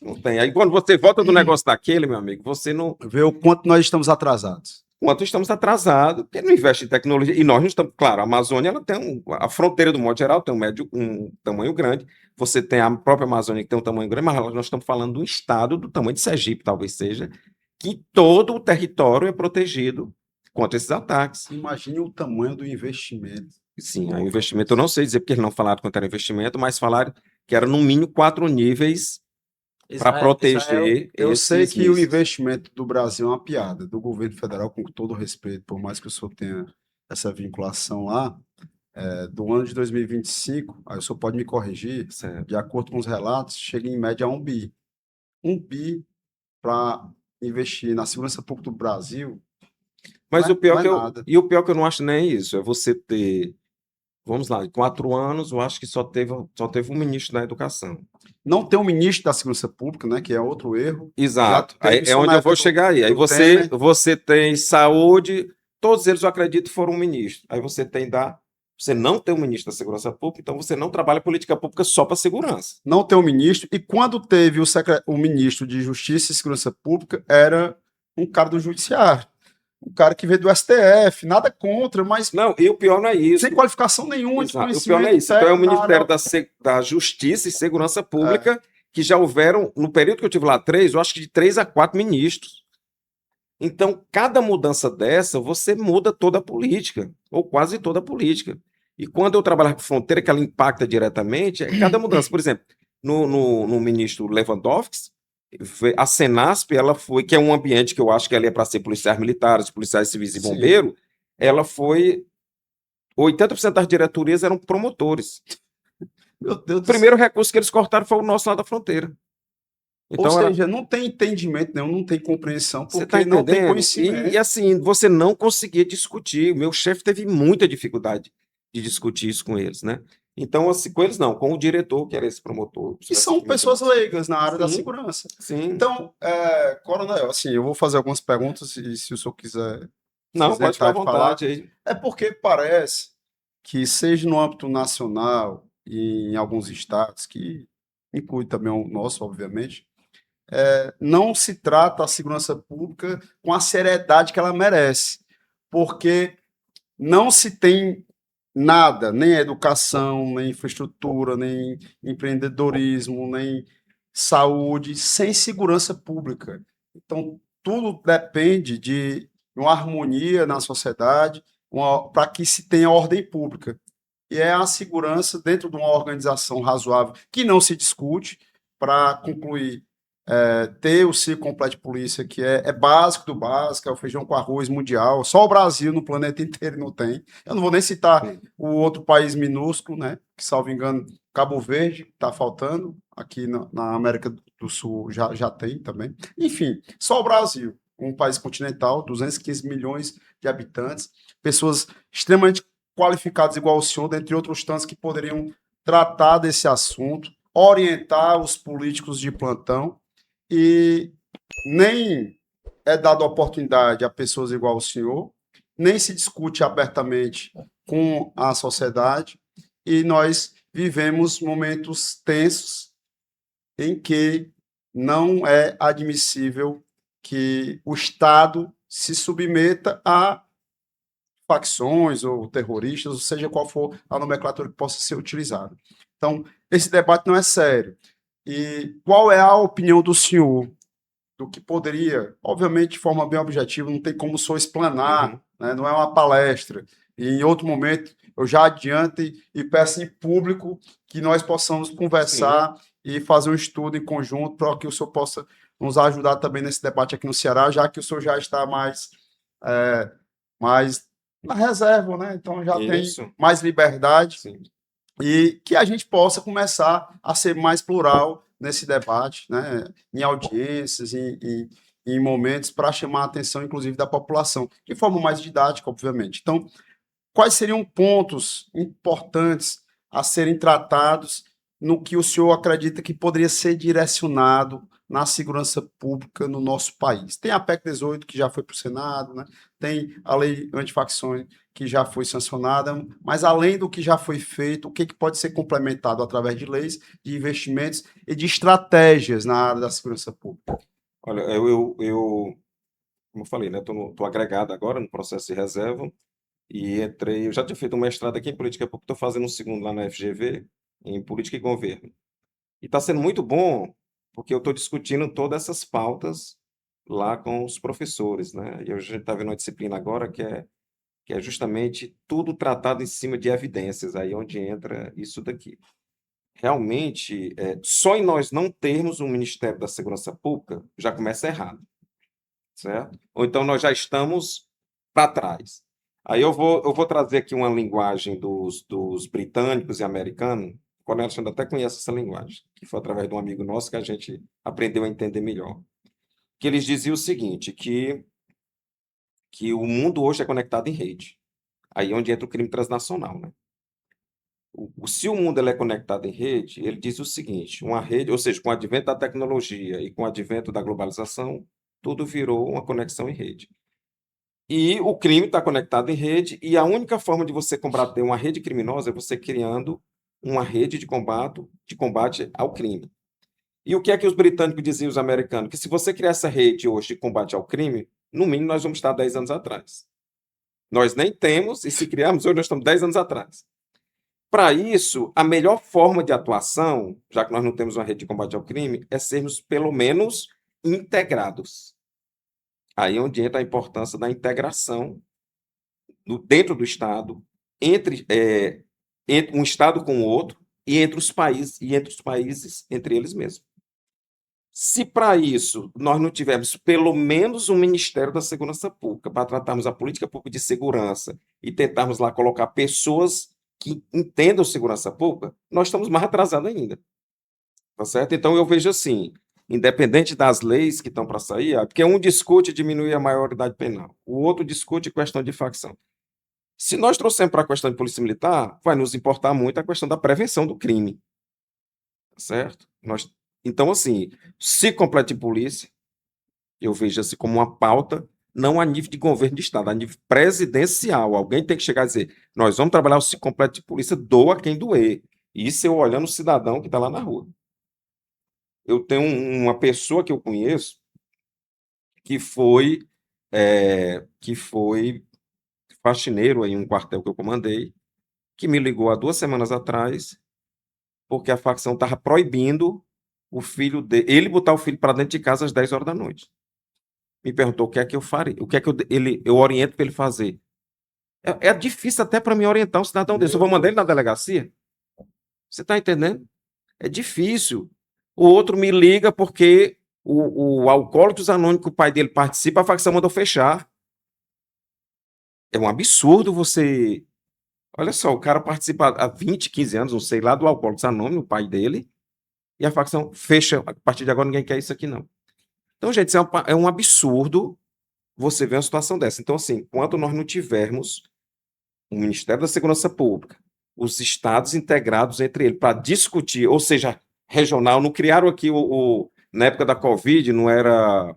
não tem. Aí quando você volta do negócio daquele, meu amigo, você não... Vê o quanto nós estamos atrasados. Quanto estamos atrasados, porque não investe em tecnologia. E nós não estamos... Claro, a Amazônia ela tem a fronteira, do modo geral, tem um tamanho grande. Você tem a própria Amazônia que tem um tamanho grande, mas nós estamos falando de um estado do tamanho de Sergipe, talvez seja, que todo o território é protegido contra esses ataques. Imagine o tamanho do investimento. Sim, o investimento, eu não sei dizer porque eles não falaram quanto era investimento, mas falaram que era no mínimo 4 níveis para proteger Eu sei esses que o mísseis. investimento do Brasil é uma piada, do governo federal, com todo respeito, por mais que o senhor tenha essa vinculação lá, do ano de 2025, aí o senhor pode me corrigir, Certo. de acordo com os relatos, chega em média a 1 bi. 1 bi para investir na segurança pública do Brasil Mas não o pior é que eu, nada. e o pior que eu não acho nem isso, é você ter, vamos lá, em 4 anos, eu acho que só teve um ministro da educação. Não tem um ministro da segurança pública, né, que é outro erro. Já Exato. Aí teve é só onde na eu vou época chegar aí. Aí do você, Temer. você tem saúde, todos eles, eu acredito, foram ministros. Aí você não tem um ministro da segurança pública, então você não trabalha política pública só para segurança. Não tem um ministro. E quando teve o ministro de Justiça e Segurança Pública, era um cara do Judiciário. Um cara que veio do STF, nada contra, mas Não, e o pior não é isso. sem qualificação nenhuma de Exato. O pior não é conhecimento isso. Então é o técnico na Ministério área. da Justiça e Segurança Pública que já houveram, no período que eu tive lá, eu acho que de 3 a 4 ministros. Então, cada mudança dessa, você muda toda a política, ou quase toda a política. E quando eu trabalho com fronteira, que ela impacta diretamente, é cada mudança. Por exemplo, no ministro Lewandowski, a Senasp, ela foi, que é um ambiente que eu acho que ela é para ser policiais militares, policiais civis e Sim. bombeiros, ela foi. 80% das diretorias eram promotores. Meu Deus O do céu. primeiro recurso que eles cortaram foi o nosso lá da fronteira. Ou Então, seja, não tem entendimento nenhum, não tem compreensão, você porque está não tem entendendo? conhecimento. E assim, você não conseguia discutir. O meu chefe teve muita dificuldade de discutir isso com eles, né? Então, assim, com eles não, com o diretor, que era esse promotor. E são pessoas leigas na área da Sim. segurança. Sim. Então, Coronel, assim, eu vou fazer algumas perguntas e se o senhor quiser Não, pode ficar à isentar de falar, vontade aí. é porque parece que, seja no âmbito nacional e em alguns estados, que inclui também o nosso, obviamente, não se trata a segurança pública com a seriedade que ela merece, porque não se tem nada, nem educação, nem infraestrutura, nem empreendedorismo, nem saúde, sem segurança pública. Então, tudo depende de uma harmonia na sociedade para que se tenha ordem pública. E é a segurança dentro de uma organização razoável, que não se discute, para concluir, ter o ciclo completo de polícia, que é básico do básico, é o feijão com arroz mundial. Só o Brasil no planeta inteiro não tem. Eu não vou nem citar o outro país minúsculo, né? Que, salvo engano, Cabo Verde está faltando. Aqui na América do Sul já tem também. Enfim, só o Brasil, um país continental, 215 milhões de habitantes, pessoas extremamente qualificadas igual o senhor, dentre outros tantos que poderiam tratar desse assunto, orientar os políticos de plantão, e nem é dada oportunidade a pessoas igual o senhor, nem se discute abertamente com a sociedade, e nós vivemos momentos tensos em que não é admissível que o Estado se submeta a facções ou terroristas, ou seja qual for a nomenclatura que possa ser utilizada. Então, esse debate não é sério. E qual é a opinião do senhor do que poderia, obviamente de forma bem objetiva, não tem como só explanar, né? Não é uma palestra. E em outro momento, eu já adianto e peço em público que nós possamos conversar e fazer um estudo em conjunto para que o senhor possa nos ajudar também nesse debate aqui no Ceará, já que o senhor já está mais na reserva, né? Então já Isso. tem mais liberdade. Sim. E que a gente possa começar a ser mais plural nesse debate, né? Em audiências, em momentos, para chamar a atenção, inclusive, da população, de forma mais didática, obviamente. Então, quais seriam pontos importantes a serem tratados no que o senhor acredita que poderia ser direcionado na segurança pública no nosso país? Tem a PEC 18, que já foi para o Senado, né? Tem a lei antifacções, que já foi sancionada, mas além do que já foi feito, o que pode ser complementado através de leis, de investimentos e de estratégias na área da segurança pública? Olha, como eu falei, né? Estou agregado agora no processo de reserva e eu já tinha feito um mestrado aqui em política pública, estou fazendo um segundo lá na FGV, em política e governo. E está sendo muito bom, porque eu estou discutindo todas essas pautas lá com os professores, né? E a gente está vendo uma disciplina agora que é justamente tudo tratado em cima de evidências, aí onde entra isso daqui. Realmente, só em nós não termos um Ministério da Segurança Pública, já começa errado, certo? Ou então nós já estamos para trás. Aí eu vou trazer aqui uma linguagem dos britânicos e americanos. O Coronel Alexandre até conhece essa linguagem, que foi através de um amigo nosso que a gente aprendeu a entender melhor. Que eles diziam o seguinte, que o mundo hoje é conectado em rede. Aí é onde entra o crime transnacional, né? Se o mundo ele é conectado em rede, ele diz o seguinte, uma rede, ou seja, com o advento da tecnologia e com o advento da globalização, tudo virou uma conexão em rede. E o crime está conectado em rede, e a única forma de você combater uma rede criminosa é você criando uma rede de combate ao crime. E o que é que os britânicos diziam, os americanos? Que se você criar essa rede hoje de combate ao crime, no mínimo nós vamos estar 10 anos atrás. Nós nem temos, e se criarmos hoje, nós estamos 10 anos atrás. Para isso, a melhor forma de atuação, já que nós não temos uma rede de combate ao crime, é sermos pelo menos integrados. Aí é onde entra a importância da integração dentro do Estado, entre um Estado com o outro, e entre os países, entre eles mesmos. Se para isso nós não tivermos pelo menos um Ministério da Segurança Pública para tratarmos a política pública de segurança e tentarmos lá colocar pessoas que entendam segurança pública, nós estamos mais atrasados ainda. Tá certo? Então eu vejo assim, independente das leis que estão para sair, porque um discute diminuir a maioridade penal, o outro discute questão de facção. Se nós trouxermos para a questão de polícia militar, vai nos importar muito a questão da prevenção do crime. Tá certo? Então, assim, se complete polícia, eu vejo assim como uma pauta, não a nível de governo de Estado, a nível presidencial. Alguém tem que chegar e dizer, nós vamos trabalhar o se complete de polícia, doa quem doer. Isso eu olhando o cidadão que está lá na rua. Eu tenho uma pessoa que eu conheço que foi faxineiro em um quartel que eu comandei, que me ligou há 2 semanas atrás, porque a facção estava proibindo o filho dele, ele botar o filho para dentro de casa às 10 horas da noite. Me perguntou o que é que eu faria, o que é que eu oriento para ele fazer. É difícil até para me orientar um cidadão desse. Eu vou mandar ele na delegacia? Você está entendendo? É difícil. O outro me liga porque o Alcoólicos Anônimos que o pai dele participa, a facção mandou fechar. É um absurdo você... Olha só, o cara participa há 20, 15 anos, não sei lá, do Alcoólicos Anônimos, o pai dele, e a facção fecha. A partir de agora ninguém quer isso aqui, não. Então, gente, é um absurdo você ver uma situação dessa. Então, assim, enquanto nós não tivermos o Ministério da Segurança Pública, os estados integrados entre eles para discutir, ou seja, regional, não criaram aqui na época da Covid, não era,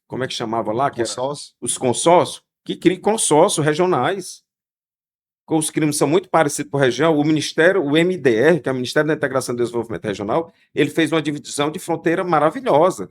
como é que chamava lá? Que Consórcio? os consórcios, que criem consórcios regionais. Os crimes são muito parecidos por região. O Ministério, o MDR, que é o Ministério da Integração e Desenvolvimento Regional, ele fez uma divisão de fronteira maravilhosa.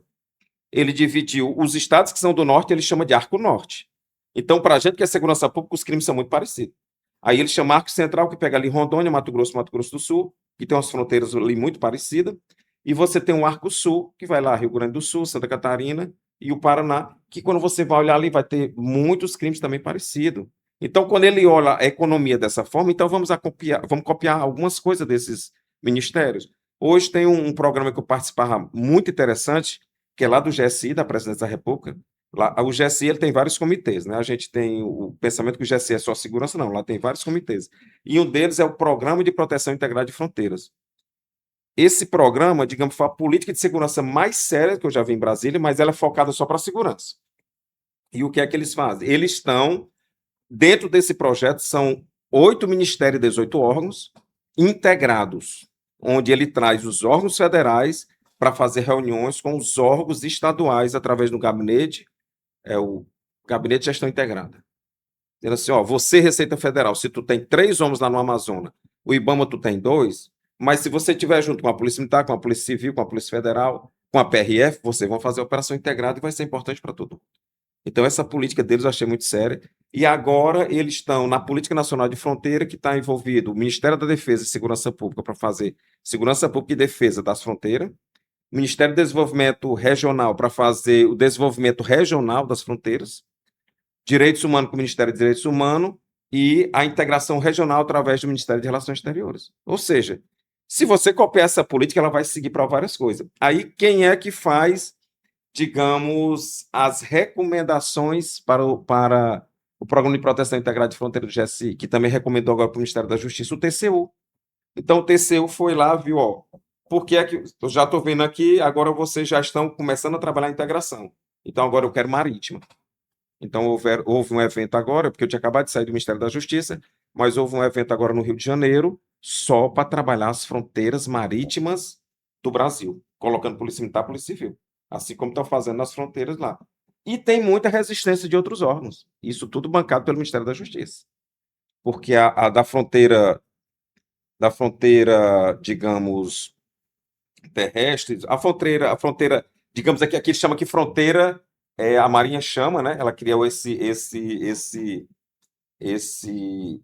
Ele dividiu os estados que são do norte, ele chama de Arco Norte. Então, para a gente que é segurança pública, os crimes são muito parecidos. Aí ele chama Arco Central, que pega ali Rondônia, Mato Grosso do Sul, que tem umas fronteiras ali muito parecidas. E você tem um Arco Sul, que vai lá Rio Grande do Sul, Santa Catarina e o Paraná, que quando você vai olhar ali, vai ter muitos crimes também parecidos. Então, quando ele olha a economia dessa forma, então vamos copiar algumas coisas desses ministérios. Hoje tem um programa que eu participava muito interessante, que é lá do GSI, da Presidência da República. Lá, o GSI ele tem vários comitês, né? A gente tem o pensamento que o GSI é só segurança, não. Lá tem vários comitês. E um deles é o Programa de Proteção Integrada de Fronteiras. Esse programa, digamos, foi a política de segurança mais séria que eu já vi em Brasília, mas ela é focada só para a segurança. E o que é que eles fazem? Eles estão... Dentro desse projeto são 8 ministérios e 18 órgãos integrados, onde ele traz os órgãos federais para fazer reuniões com os órgãos estaduais através do gabinete, o Gabinete de Gestão Integrada. Dizendo assim, ó, você, Receita Federal, se tu tem 3 homens lá no Amazonas, o IBAMA tu tem 2, mas se você estiver junto com a Polícia Militar, com a Polícia Civil, com a Polícia Federal, com a PRF, vocês vão fazer a operação integrada e vai ser importante para todo mundo. Então, essa política deles eu achei muito séria. E agora eles estão na Política Nacional de Fronteira, que está envolvido o Ministério da Defesa e Segurança Pública para fazer segurança pública e defesa das fronteiras, o Ministério do Desenvolvimento Regional para fazer o desenvolvimento regional das fronteiras, Direitos Humanos com o Ministério de Direitos Humanos e a integração regional através do Ministério de Relações Exteriores. Ou seja, se você copiar essa política, ela vai seguir para várias coisas. Aí, quem é que faz, digamos, as recomendações para o Programa de Proteção Integrada de Fronteira do GSI, que também recomendou agora para o Ministério da Justiça, o TCU. Então, o TCU foi lá, viu, ó, por que é que, eu já estou vendo aqui, agora vocês já estão começando a trabalhar a integração. Então, agora eu quero marítima. Então, houve um evento agora, porque eu tinha acabado de sair do Ministério da Justiça, mas houve um evento agora no Rio de Janeiro, só para trabalhar as fronteiras marítimas do Brasil, colocando Polícia Militar e Polícia Civil, assim como estão fazendo nas fronteiras lá. E tem muita resistência de outros órgãos, isso tudo bancado pelo Ministério da Justiça. Porque a da fronteira, digamos, terrestre, a fronteira, digamos aqui chama aqui fronteira, a Marinha chama, né? Ela criou esse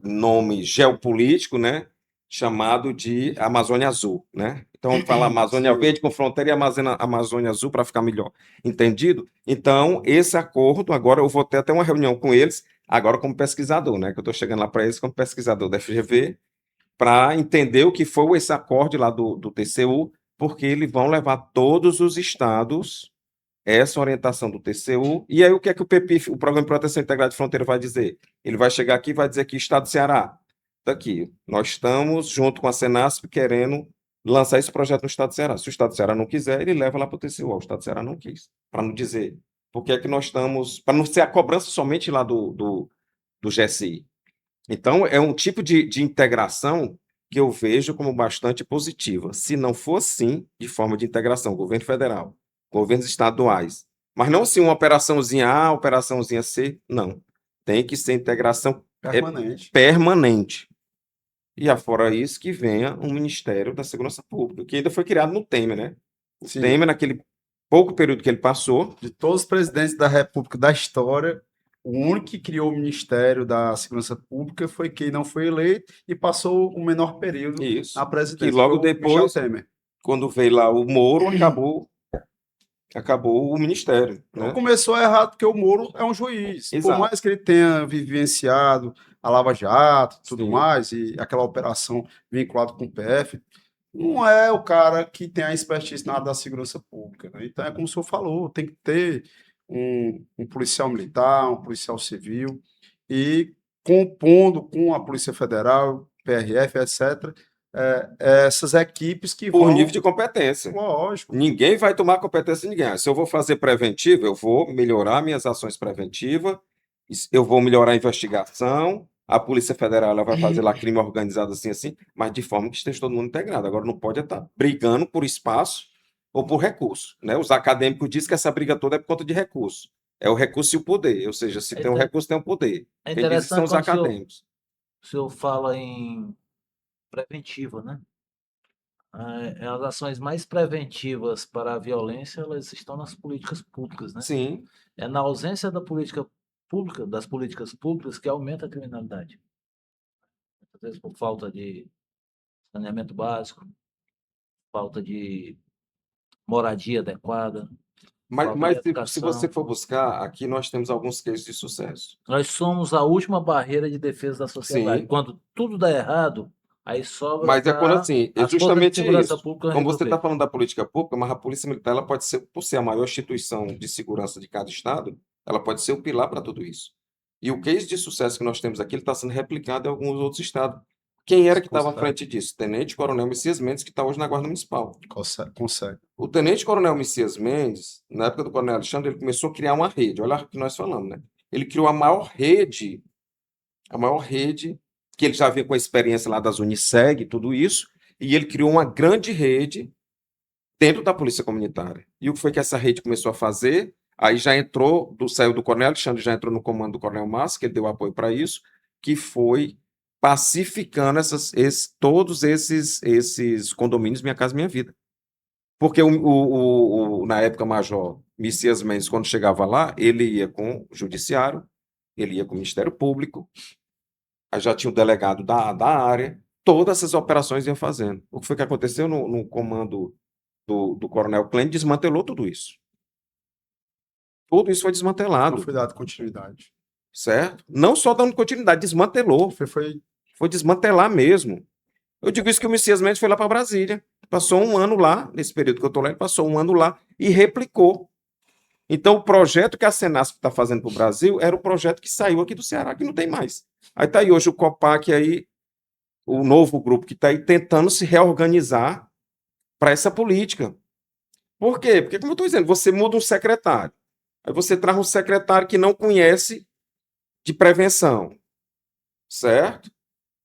nome geopolítico, né? Chamado de Amazônia Azul, né? Então, fala Amazônia Verde com fronteira e Amazônia Azul para ficar melhor entendido. Então, esse acordo, agora eu vou ter até uma reunião com eles, agora como pesquisador, né? Que eu estou chegando lá para eles como pesquisador da FGV, para entender o que foi esse acordo lá do TCU, porque eles vão levar todos os estados essa orientação do TCU. E aí, o que é que o PPIF, o Programa de Proteção Integrada de Fronteira, vai dizer? Ele vai chegar aqui e vai dizer que o Estado do Ceará, daqui, nós estamos, junto com a Senasp, querendo lançar esse projeto no Estado do Ceará. Se o Estado do Ceará não quiser, ele leva lá para o TCU. O Estado do Ceará não quis, para não dizer. Porque é que nós estamos, para não ser a cobrança somente lá do GSI. Então, é um tipo de integração que eu vejo como bastante positiva. Se não for assim, de forma de integração, governo federal, governos estaduais, mas não assim uma operaçãozinha A, operaçãozinha C, não. Tem que ser integração permanente. E afora isso, que venha um Ministério da Segurança Pública, que ainda foi criado no Temer, né? O Temer, naquele pouco período que ele passou... De todos os presidentes da República da história, o único que criou o Ministério da Segurança Pública foi quem não foi eleito e passou o menor período na presidência. E logo depois, quando veio lá o Moro, acabou o Ministério. Né? Então, começou errado, porque o Moro é um juiz. Exato. Por mais que ele tenha vivenciado a Lava Jato e tudo mais, e aquela operação vinculada com o PF, não é o cara que tem a expertise na área da segurança pública. Né? Então, é como o senhor falou, tem que ter um policial militar, um policial civil, e compondo com a Polícia Federal, PRF, etc., essas equipes que por vão... nível de competência. Lógico. Ninguém vai tomar competência de ninguém. Se eu vou fazer preventivo, eu vou melhorar minhas ações preventivas, eu vou melhorar a investigação, a Polícia Federal ela vai fazer lá crime organizado assim, mas de forma que esteja todo mundo integrado. Agora, não pode estar brigando por espaço ou por recurso. Né? Os acadêmicos dizem que essa briga toda é por conta de recurso. É o recurso e o poder. Ou seja, se tem um recurso, tem um poder. É Quem diz isso são os acadêmicos. O senhor fala em preventiva, né? As ações mais preventivas para a violência, elas estão nas políticas públicas, né? Sim. É na ausência da política pública, das políticas públicas, que aumenta a criminalidade. Às vezes por falta de saneamento básico, falta de moradia adequada. Mas se você for buscar, aqui nós temos alguns cases de sucesso. Nós somos a última barreira de defesa da sociedade. Sim. Quando tudo dá errado, aí sobra. Mas é quando assim, é justamente isso. Como você está falando da política pública, mas a Polícia Militar, ela pode ser, por ser a maior instituição de segurança de cada estado, ela pode ser o pilar para tudo isso. E o case de sucesso que nós temos aqui, ele está sendo replicado em alguns outros estados. Quem era que estava à frente disso? Tenente Coronel Messias Mendes, que está hoje na Guarda Municipal. Consegue. O Tenente Coronel Messias Mendes, na época do Coronel Alexandre, ele começou a criar uma rede. Olha o que nós falamos, né? Ele criou a maior rede, que ele já vinha com a experiência lá das Uniseg, tudo isso, e ele criou uma grande rede dentro da Polícia Comunitária. E o que foi que essa rede começou a fazer? Aí já saiu do Coronel Alexandre, já entrou no comando do Coronel Márcio, que ele deu apoio para isso, que foi pacificando todos esses condomínios Minha Casa Minha Vida. Porque na época, Major Messias Mendes, quando chegava lá, ele ia com o Judiciário, ele ia com o Ministério Público, aí já tinha o delegado da área, todas essas operações iam fazendo. O que foi que aconteceu no comando do Coronel Klein? Desmantelou tudo isso. Tudo isso foi desmantelado. Não foi dado continuidade. Certo? Não só dando continuidade, desmantelou. Foi desmantelar mesmo. Eu digo isso que o Messias Mendes foi lá para Brasília. Passou um ano lá, nesse período que eu estou lá, ele passou um ano lá e replicou. Então, o projeto que a Senasp está fazendo para o Brasil era o projeto que saiu aqui do Ceará, que não tem mais. Aí está aí hoje o Copac, aí, o novo grupo que está aí tentando se reorganizar para essa política. Por quê? Porque, como eu estou dizendo, você muda um secretário. Aí você traz um secretário que não conhece de prevenção, certo?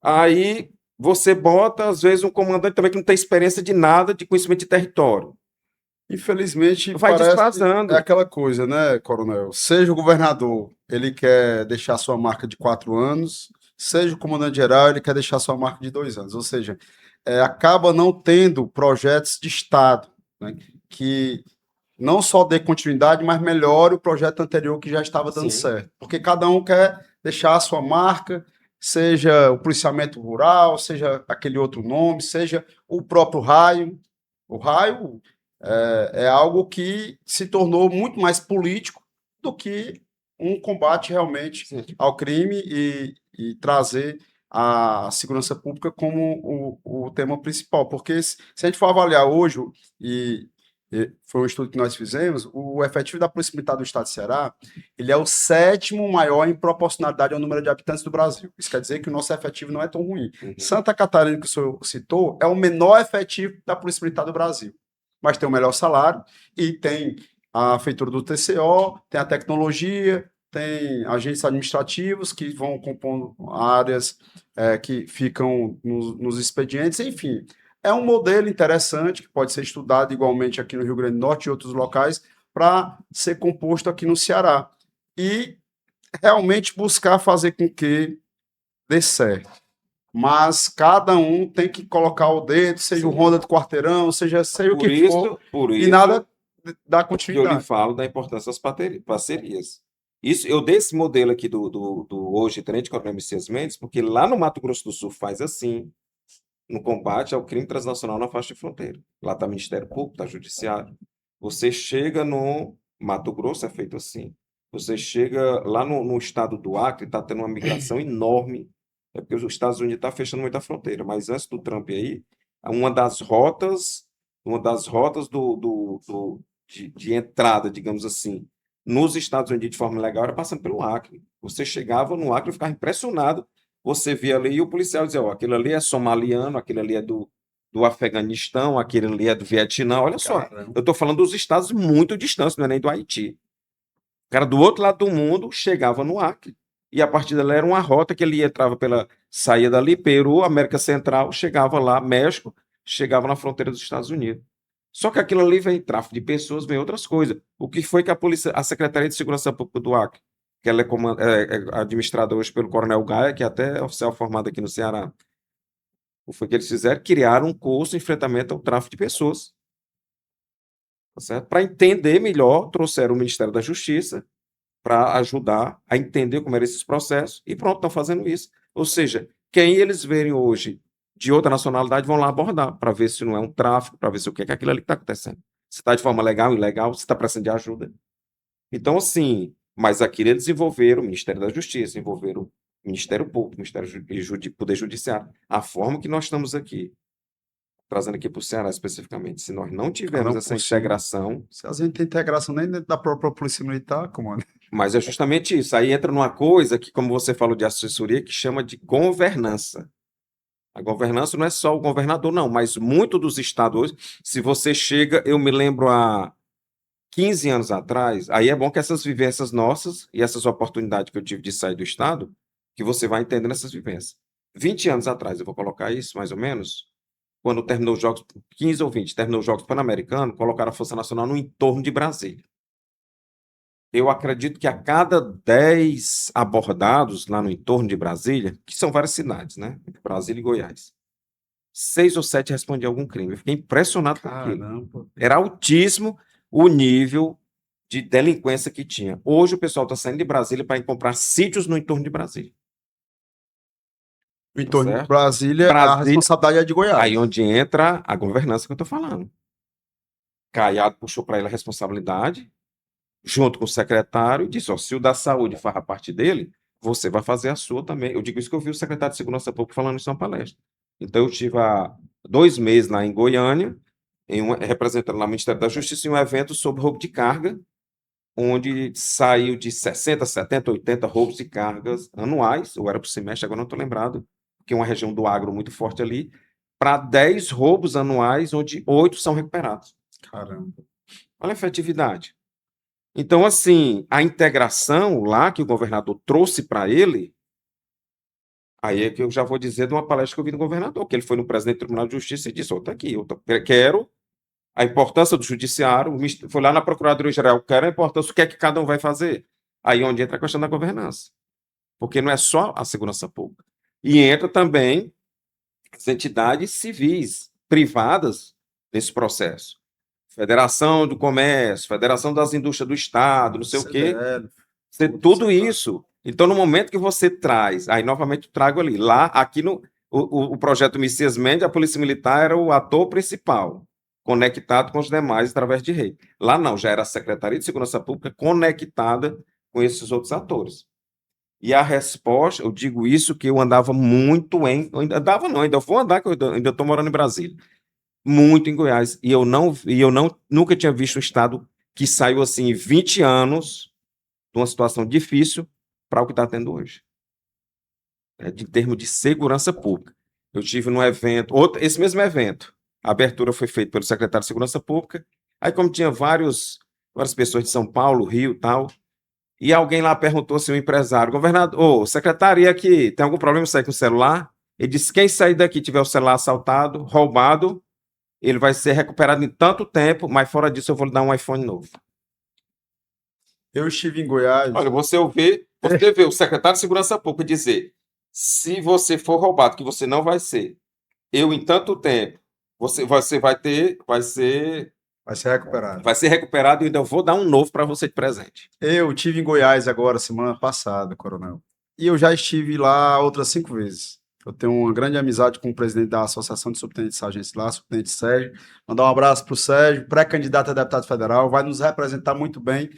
Aí você bota, às vezes, um comandante também que não tem experiência de nada, de conhecimento de território. Infelizmente, Vai parece desfasando. é aquela coisa, né, coronel? Seja o governador, ele quer deixar sua marca de 4 anos, seja o comandante-geral, ele quer deixar sua marca de 2 anos. Ou seja, acaba não tendo projetos de Estado, né, que não só dê continuidade, mas melhore o projeto anterior que já estava dando Sim. certo. Porque cada um quer deixar a sua marca, seja o policiamento rural, seja aquele outro nome, seja o próprio raio. O raio é algo que se tornou muito mais político do que um combate realmente Sim. ao crime e trazer a segurança pública como o tema principal. Porque se a gente for avaliar hoje, foi um estudo que nós fizemos, o efetivo da Polícia Militar do Estado de Ceará, ele é o 7º maior em proporcionalidade ao número de habitantes do Brasil. Isso quer dizer que o nosso efetivo não é tão ruim. Uhum. Santa Catarina, que o senhor citou, é o menor efetivo da Polícia Militar do Brasil, mas tem o melhor salário e tem a feitura do TCO, tem a tecnologia, tem agentes administrativos que vão compondo áreas que ficam nos expedientes, enfim. É um modelo interessante que pode ser estudado igualmente aqui no Rio Grande do Norte e outros locais para ser composto aqui no Ceará. E realmente buscar fazer com que dê certo. Mas cada um tem que colocar o dedo, seja o Sim. Ronda do Quarteirão, seja o Por que for, por e isso nada dá que eu lhe continuidade. falo da importância das parcerias. Isso, eu dei esse modelo aqui do hoje Tenente Coronel Messias Mendes, porque lá no Mato Grosso do Sul faz assim, no combate ao crime transnacional na faixa de fronteira. Lá está Ministério Público, está Judiciário. Você chega no Mato Grosso, é feito assim. Você chega lá no estado do Acre, está tendo uma migração enorme. É porque os Estados Unidos estão fechando muita fronteira. Mas antes do Trump aí, uma das rotas de entrada, digamos assim, nos Estados Unidos de forma legal era passando pelo Acre. Você chegava no Acre e ficava impressionado. Você via ali e o policial dizia, ó, aquilo ali é somaliano, aquilo ali é do Afeganistão, aquele ali é do Vietnã. Olha só, Caramba. eu estou falando dos estados muito distantes, não é nem do Haiti. O cara do outro lado do mundo chegava no Acre. E a partir dali era uma rota que ele entrava saía dali, Peru, América Central, chegava lá, México, chegava na fronteira dos Estados Unidos. Só que aquilo ali vem tráfico de pessoas, vem outras coisas. O que foi que a Secretaria de Segurança Pública do Acre, que ela é administrada hoje pelo Coronel Gaia, que até é oficial formado aqui no Ceará, o que foi que eles fizeram? Criaram um curso de enfrentamento ao tráfico de pessoas. Tá certo? Para entender melhor, trouxeram o Ministério da Justiça para ajudar a entender como eram esses processos e pronto, estão fazendo isso. Ou seja, quem eles verem hoje de outra nacionalidade vão lá abordar para ver se não é um tráfico, para ver se o que é aquilo ali que está acontecendo. Se está de forma legal, ilegal, se está precisando de ajuda. Então, assim, mas aqui eles desenvolveram o Ministério da Justiça, desenvolveram o Ministério Público, o Ministério Poder Judiciário. A forma que nós estamos aqui, trazendo aqui para o Ceará especificamente, se nós não tivermos Caramba, essa por cima. integração, Se às vezes não tem integração nem dentro da própria Polícia Militar, comando. mas é justamente isso. Aí entra numa coisa que, como você falou de assessoria, que chama de governança. A governança não é só o governador, não, mas muito dos estados hoje, se você chega, eu me lembro há 15 anos atrás, aí é bom que essas vivências nossas e essas oportunidades que eu tive de sair do estado, que você vai entendendo essas vivências. 20 anos atrás, eu vou colocar isso, mais ou menos, quando terminou os Jogos, 15 ou 20, terminou os Jogos Pan-Americanos, colocaram a Força Nacional no entorno de Brasília. Eu acredito que a cada 10 abordados lá no entorno de Brasília, que são várias cidades, né? Brasília e Goiás, 6 ou 7 respondiam algum crime. Eu fiquei impressionado com aquilo. Caramba. Era altíssimo o nível de delinquência que tinha. Hoje o pessoal está saindo de Brasília para ir comprar sítios no entorno de Brasília. No entorno de Certo? Brasília, a Brasília, responsabilidade é de Goiás. aí onde entra a governança que eu estou falando. Caiado puxou para ele a responsabilidade, junto com o secretário, e disse: ó, se o da saúde faz a parte dele, você vai fazer a sua também. Eu digo isso que eu vi o secretário de Segurança Pública falando isso em uma palestra. Então, eu estive há 2 meses lá em Goiânia, representando lá o Ministério da Justiça, em um evento sobre roubo de carga, onde saiu de 60, 70, 80 roubos de cargas anuais, ou era por semestre, agora não estou lembrado, porque é uma região do agro muito forte ali, para 10 roubos anuais, onde 8 são recuperados. Caramba. Olha a efetividade. Então, assim, a integração lá que o governador trouxe para ele, aí é que eu já vou dizer de uma palestra que eu vi do governador, que ele foi no presidente do Tribunal de Justiça e disse, ó, tá aqui, quero a importância do judiciário, foi lá na Procuradoria-Geral, quero a importância, o que é que cada um vai fazer? Aí onde entra a questão da governança. Porque não é só a segurança pública. E entra também as entidades civis, privadas, nesse processo. Federação do Comércio, Federação das Indústrias do Estado, não sei o quê. Tudo isso. Então, no momento que você traz, aí novamente eu trago ali, lá, aqui no o projeto Messias Mendes, a Polícia Militar era o ator principal, conectado com os demais através de rede. Lá não, já era a Secretaria de Segurança Pública conectada com esses outros atores. E a resposta, eu digo isso que eu andava muito eu ainda andava não, ainda vou andar, que eu ainda estou morando em Brasília, muito em Goiás, e eu nunca tinha visto um estado que saiu assim 20 anos de uma situação difícil para o que está tendo hoje. Em termos de segurança pública. Eu tive num evento, esse mesmo evento, a abertura foi feita pelo secretário de Segurança Pública, aí como tinha várias pessoas de São Paulo, Rio e tal, e alguém lá perguntou se o empresário, governador, secretário, e aqui, tem algum problema sair com o celular? Ele disse, quem sair daqui tiver o celular assaltado, roubado, ele vai ser recuperado em tanto tempo, mas fora disso eu vou lhe dar um iPhone novo. Eu estive em Goiás. Olha, você vê o secretário de Segurança Pública dizer, se você for roubado, que você não vai ser, eu em tanto tempo, você vai ser recuperado. Vai ser recuperado e ainda vou dar um novo para você de presente. Eu estive em Goiás agora, semana passada, coronel. E eu já estive lá outras 5 vezes. Eu tenho uma grande amizade com o presidente da Associação de Subtenentes de Sargento lá, subtenente Sérgio. Mandar um abraço para o Sérgio, pré-candidato a deputado federal, vai nos representar muito bem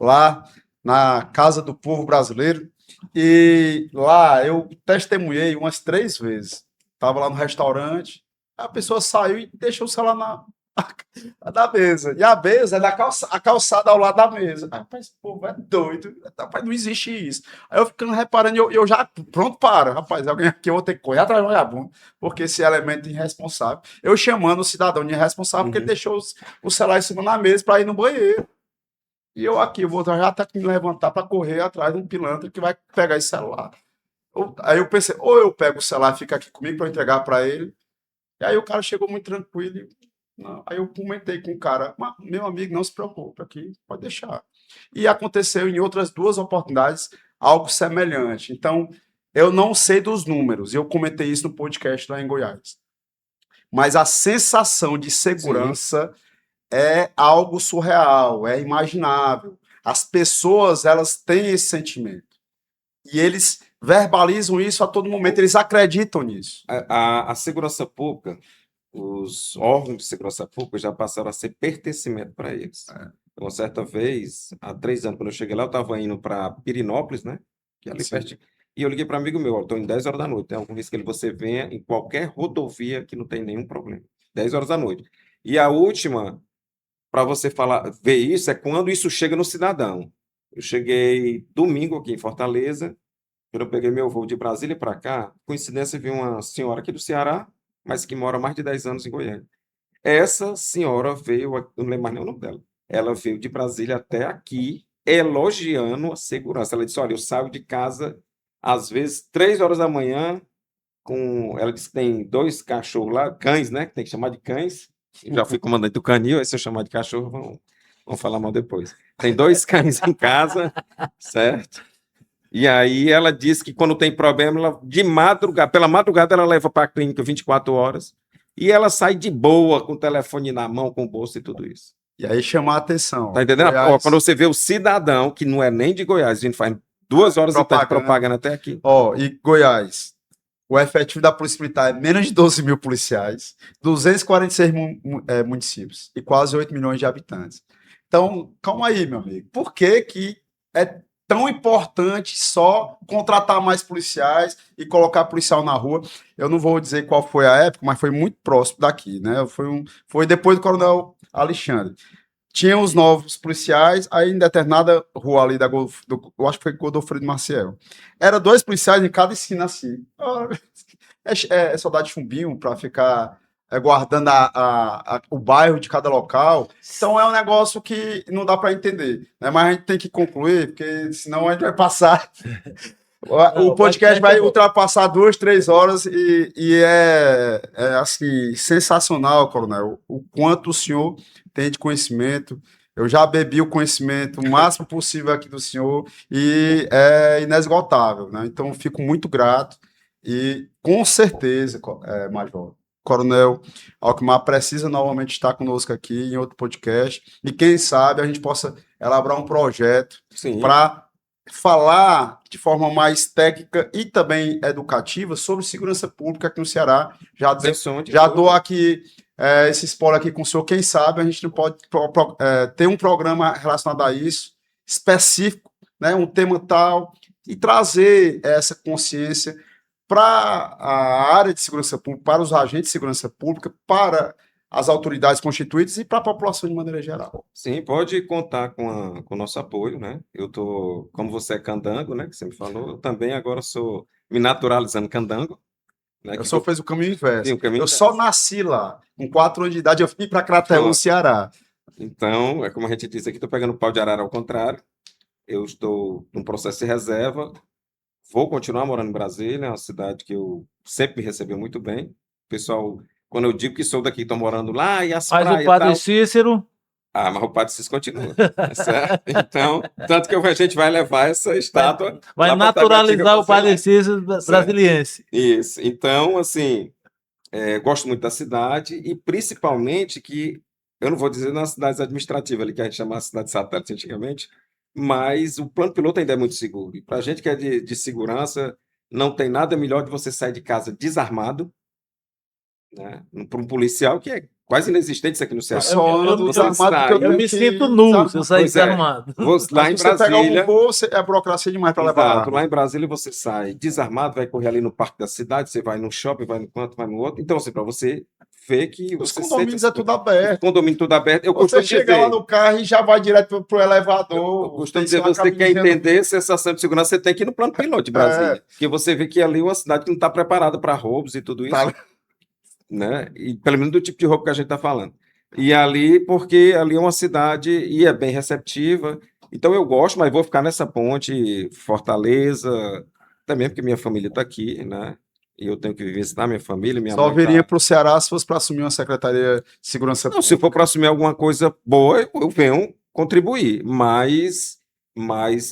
lá na Casa do Povo Brasileiro. E lá eu testemunhei umas 3 vezes. Estava lá no restaurante, a pessoa saiu e deixou o celular da mesa. E a mesa é a calçada ao lado da mesa. Rapaz, pô, é doido. Rapaz, não existe isso. Aí eu ficando reparando, eu já, pronto, para. Rapaz, alguém aqui eu vou ter que correr atrás do vagabundo, porque esse elemento irresponsável. Eu chamando o cidadão de irresponsável, porque ele deixou o celular em cima da mesa para ir no banheiro. E eu aqui, eu vou já ter que me levantar para correr atrás de um pilantra que vai pegar esse celular. Aí eu pensei, ou eu pego o celular e fica aqui comigo para entregar para ele. E aí o cara chegou muito tranquilo e não. Aí eu comentei com o cara, meu amigo, não se preocupe aqui, pode deixar. E aconteceu em outras 2 oportunidades algo semelhante. Então, eu não sei dos números, eu comentei isso no podcast lá em Goiás. Mas a sensação de segurança é algo surreal, é imaginável. As pessoas, elas têm esse sentimento. E eles verbalizam isso a todo momento, eles acreditam nisso. A segurança pública, os órgãos de segurança pública já passaram a ser pertencimento para eles. Uma certa vez, há 3 anos, quando eu cheguei lá, eu estava indo para Pirinópolis, né? Que é ali perto. E eu liguei para um amigo meu, estou em 10 horas da noite, tem algum risco que você venha em qualquer rodovia que não tem nenhum problema. 10 horas da noite. E a última, para você ver isso, é quando isso chega no cidadão. Eu cheguei domingo aqui em Fortaleza, quando eu peguei meu voo de Brasília para cá, coincidência, vi uma senhora aqui do Ceará, mas que mora há mais de 10 anos em Goiânia. Essa senhora veio, eu não lembro mais nem o nome dela, ela veio de Brasília até aqui, elogiando a segurança. Ela disse, olha, eu saio de casa, às vezes, 3 horas da manhã, ela disse que tem 2 cachorros lá, cães, né, que tem que chamar de cães. Eu já fui comandante do canil, aí se eu chamar de cachorro, vamos falar mal depois. Tem 2 cães em casa, certo? E aí ela disse que quando tem problema, pela madrugada ela leva para a clínica 24 horas e ela sai de boa com o telefone na mão, com o bolso e tudo isso. E aí chamar a atenção. Tá entendendo? Ó, quando você vê o cidadão, que não é nem de Goiás, a gente faz 2 horas de propaganda até aqui. E Goiás, o efetivo da Polícia Militar é menos de 12 mil policiais, 246 municípios e quase 8 milhões de habitantes. Então, calma aí, meu amigo. Por que é tão importante só contratar mais policiais e colocar policial na rua? Eu não vou dizer qual foi a época, mas foi muito próximo daqui, né? Foi depois do Coronel Alexandre. tinha os novos policiais, aí em determinada rua ali eu acho que foi Godofredo Maciel. Era 2 policiais em cada esquina assim. É soldado de chumbinho para ficar guardando o bairro de cada local. Então é um negócio que não dá para entender, né? Mas a gente tem que concluir, porque senão a gente vai passar. Não, O podcast vai é bom. ultrapassar 2, 3 horas e é assim, sensacional, coronel, o quanto o senhor tem de conhecimento. Eu já bebi o conhecimento o máximo possível aqui do senhor e é inesgotável, né? Então, fico muito grato e, com certeza, Major, Coronel Alckmar precisa novamente estar conosco aqui em outro podcast e, quem sabe, a gente possa elaborar um projeto Sim. para falar de forma mais técnica e também educativa sobre segurança pública aqui no Ceará. Já dou aqui esse spoiler aqui com o senhor. Quem sabe a gente não pode ter um programa relacionado a isso, específico, né, um tema tal, e trazer essa consciência para a área de segurança pública, para os agentes de segurança pública, para as autoridades constituídas e para a população de maneira geral. Sim, pode contar com o nosso apoio, né? Eu tô, como você é candango, né, que você me falou, eu também agora sou me naturalizando candango, né? Eu só fiz o caminho inverso. Sim, o caminho Eu inverso. só nasci lá. Com 4 anos de idade, eu vim para Crateús, no Ceará. Então, é como a gente disse aqui, estou pegando pau de arara ao contrário. Eu estou num processo de reserva. Vou continuar morando em Brasília, é uma cidade que eu sempre me recebeu muito bem. O pessoal, quando eu digo que sou daqui, estou morando lá e as Mas praias o e Padre tal. Cícero... Ah, mas o Padre Cícero continua, certo? Então, tanto que a gente vai levar essa estátua vai lá pra naturalizar Taguatinga, o Padre Cícero brasiliense. Isso. Então, assim, gosto muito da cidade e principalmente que, eu não vou dizer nas cidades administrativas ali, que a gente chamava de cidade satélite antigamente, mas o plano piloto ainda é muito seguro. E para a gente que é de segurança, não tem nada melhor de você sair de casa desarmado, né? Para um policial que é quase inexistente isso aqui no Eu Ceará. só ando Você desarmado porque sai, eu tenho Eu me que sinto nu se eu sair Pois é. desarmado. Lá em Mas se você pegar um Brasília, voo, é burocracia demais para levar exato, arma. lá em Brasília você sai desarmado, vai correr ali no parque da cidade, você vai no shopping, vai no canto, vai no outro. Então, assim, para você ver que Os você condomínios sente é tudo aberto. condomínio tudo aberto. Eu Você costumo chega lá dizer, no carro e já vai direto pro eu elevador. costumo Tem dizer, uma você quer cabinezinha entender sensação de segurança, você tem que ir no plano piloto de Brasília. Porque você vê que ali é uma cidade que não está preparada para roubos e tudo isso, Tá. né? E pelo menos do tipo de roubo que a gente está falando. E ali, porque ali é uma cidade e é bem receptiva. Então eu gosto, mas vou ficar nessa ponte Fortaleza, também porque minha família está aqui, né? E eu tenho que visitar minha família, minha Só mãe viria tá... para o Ceará se fosse para assumir uma secretaria de segurança Não, se pública. for para assumir alguma coisa boa, eu venho contribuir, mas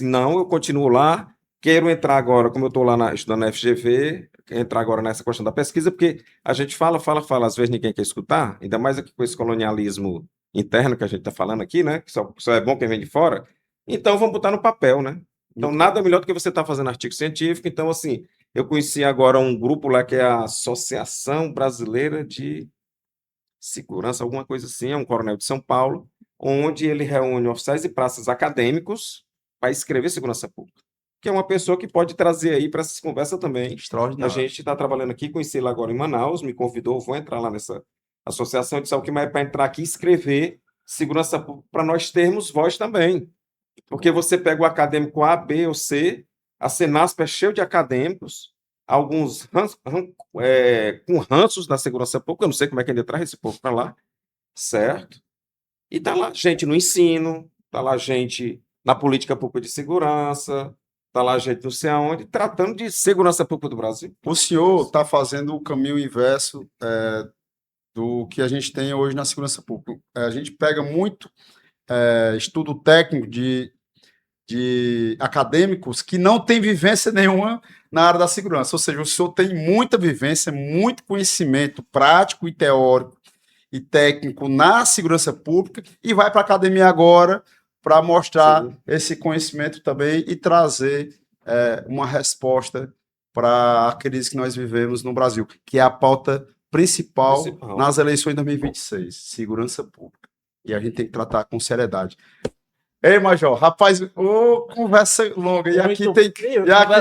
não, eu continuo lá. Quero entrar agora, como eu estou lá estudando na FGV, entrar agora nessa questão da pesquisa, porque a gente fala, às vezes ninguém quer escutar, ainda mais aqui com esse colonialismo interno que a gente está falando aqui, né? Que só é bom quem vem de fora. Então vamos botar no papel, né? Então nada melhor do que você estar fazendo artigo científico. Então, assim, eu conheci agora um grupo lá que é a Associação Brasileira de Segurança, alguma coisa assim, é um coronel de São Paulo, onde ele reúne oficiais e praças acadêmicos para escrever segurança pública, que é uma pessoa que pode trazer aí para essas conversas também. A Extraordinário. gente está trabalhando aqui, conheci ele agora em Manaus, me convidou, vou entrar lá nessa associação, disse que mais é para entrar aqui e escrever segurança pública para nós termos voz também. Porque você pega o acadêmico A, B ou C, a Senasp é cheio de acadêmicos, alguns com ranços da segurança pública, eu não sei como é que ainda traz esse povo para lá, certo? E tá lá gente no ensino, tá lá gente na política pública de segurança, tá lá gente não sei aonde, tratando de segurança pública do Brasil. O senhor está fazendo o caminho inverso do que a gente tem hoje na segurança pública. A gente pega muito estudo técnico de acadêmicos que não têm vivência nenhuma na área da segurança. Ou seja, o senhor tem muita vivência, muito conhecimento prático e teórico e técnico na segurança pública e vai para a academia agora para mostrar esse conhecimento também e trazer uma resposta para a crise que nós vivemos no Brasil, que é a pauta principal nas eleições de 2026, segurança pública. E a gente tem que tratar com seriedade. Ei, Major, rapaz, conversa longa. E aqui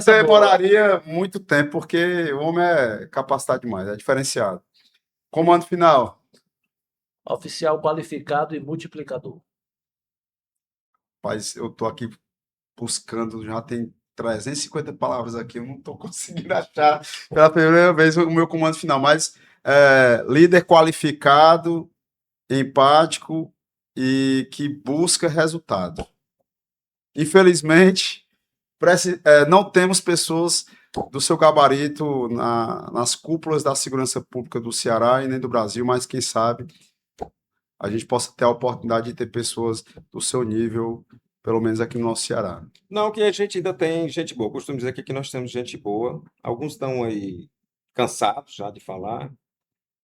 demoraria muito tempo, porque o homem é capacitado demais, é diferenciado. Comando final. Oficial qualificado e multiplicador. Rapaz, eu tô aqui buscando, já tem 350 palavras aqui, eu não estou conseguindo achar pela primeira vez o meu comando final, mas líder qualificado, empático e que busca resultado. Infelizmente, não temos pessoas do seu gabarito nas cúpulas da segurança pública do Ceará e nem do Brasil, mas quem sabe a gente possa ter a oportunidade de ter pessoas do seu nível, pelo menos aqui no nosso Ceará. Não, que a gente ainda tem gente boa. Costumo dizer que aqui nós temos gente boa. Alguns estão aí cansados já de falar,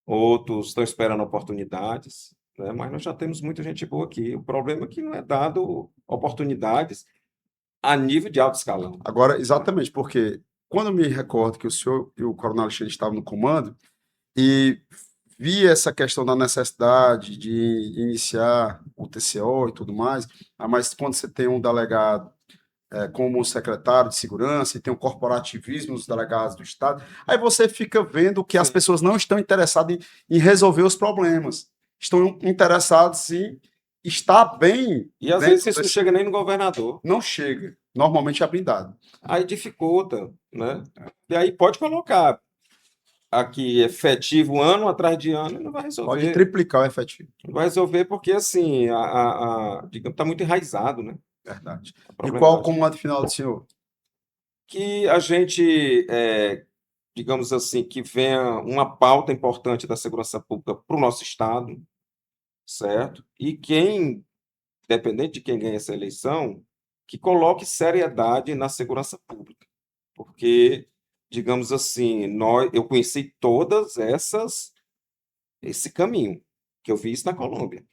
outros estão esperando oportunidades, né? Mas nós já temos muita gente boa aqui. O problema é que não é dado oportunidades a nível de alto escalão. Agora, exatamente, porque quando eu me recordo que o senhor e o coronel Alexandre estavam no comando e vi essa questão da necessidade de iniciar o TCO e tudo mais, mas quando você tem um delegado como secretário de segurança e tem um corporativismo dos delegados do Estado, aí você fica vendo que as pessoas não estão interessadas em resolver os problemas, estão interessadas em estar bem. E às vezes isso não chega nem no governador. Não chega. Normalmente é blindado. Aí dificulta, né? E aí pode colocar aqui efetivo ano atrás de ano e não vai resolver. Pode triplicar o efetivo. Não vai resolver porque, assim, digamos, está muito enraizado, né? Verdade. E qual o comando final do senhor? Que a gente, digamos assim, que venha uma pauta importante da segurança pública para o nosso Estado, certo? E quem, dependente de quem ganha essa eleição, que coloque seriedade na segurança pública. Porque, digamos assim, eu conheci todas esse caminho, que eu vi isso na Colômbia,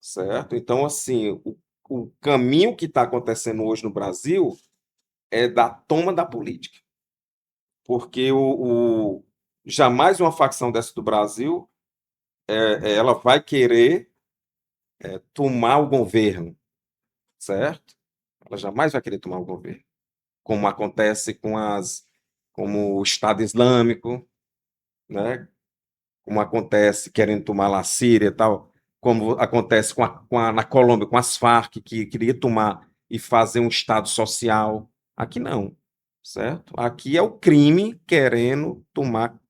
certo? Então, assim, o caminho que está acontecendo hoje no Brasil é da toma da política. Porque jamais uma facção dessa do Brasil ela vai querer tomar o governo, certo? Ela jamais vai querer tomar o governo. Como acontece como o Estado Islâmico, né? Como acontece querendo tomar lá a Síria e tal, como acontece na Colômbia com as Farc, que queria tomar e fazer um Estado social. Aqui não, certo? Aqui é o crime querendo tomar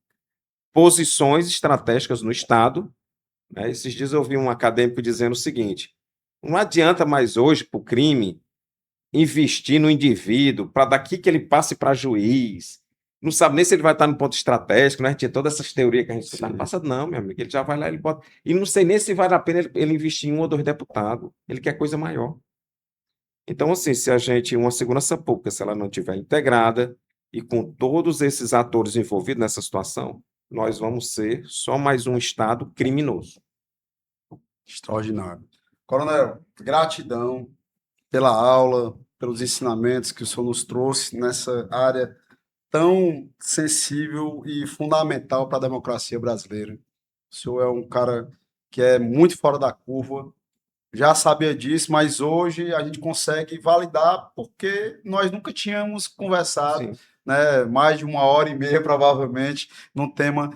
posições estratégicas no Estado, né? Esses dias eu ouvi um acadêmico dizendo o seguinte: não adianta mais hoje para o crime investir no indivíduo para daqui que ele passe para juiz, não sabe nem se ele vai estar no ponto estratégico, né? Tinha todas essas teorias que a gente está no passado, não, meu amigo, ele já vai lá, ele bota, e não sei nem se vale a pena ele investir em 1 ou 2 deputados, ele quer coisa maior. Então, assim, uma segurança pública, se ela não estiver integrada e com todos esses atores envolvidos nessa situação, nós vamos ser só mais um Estado criminoso. Extraordinário. Coronel, gratidão pela aula, pelos ensinamentos que o senhor nos trouxe nessa área tão sensível e fundamental para a democracia brasileira. O senhor é um cara que é muito fora da curva, já sabia disso, mas hoje a gente consegue validar porque nós nunca tínhamos conversado, né, mais de 1h30, provavelmente, num tema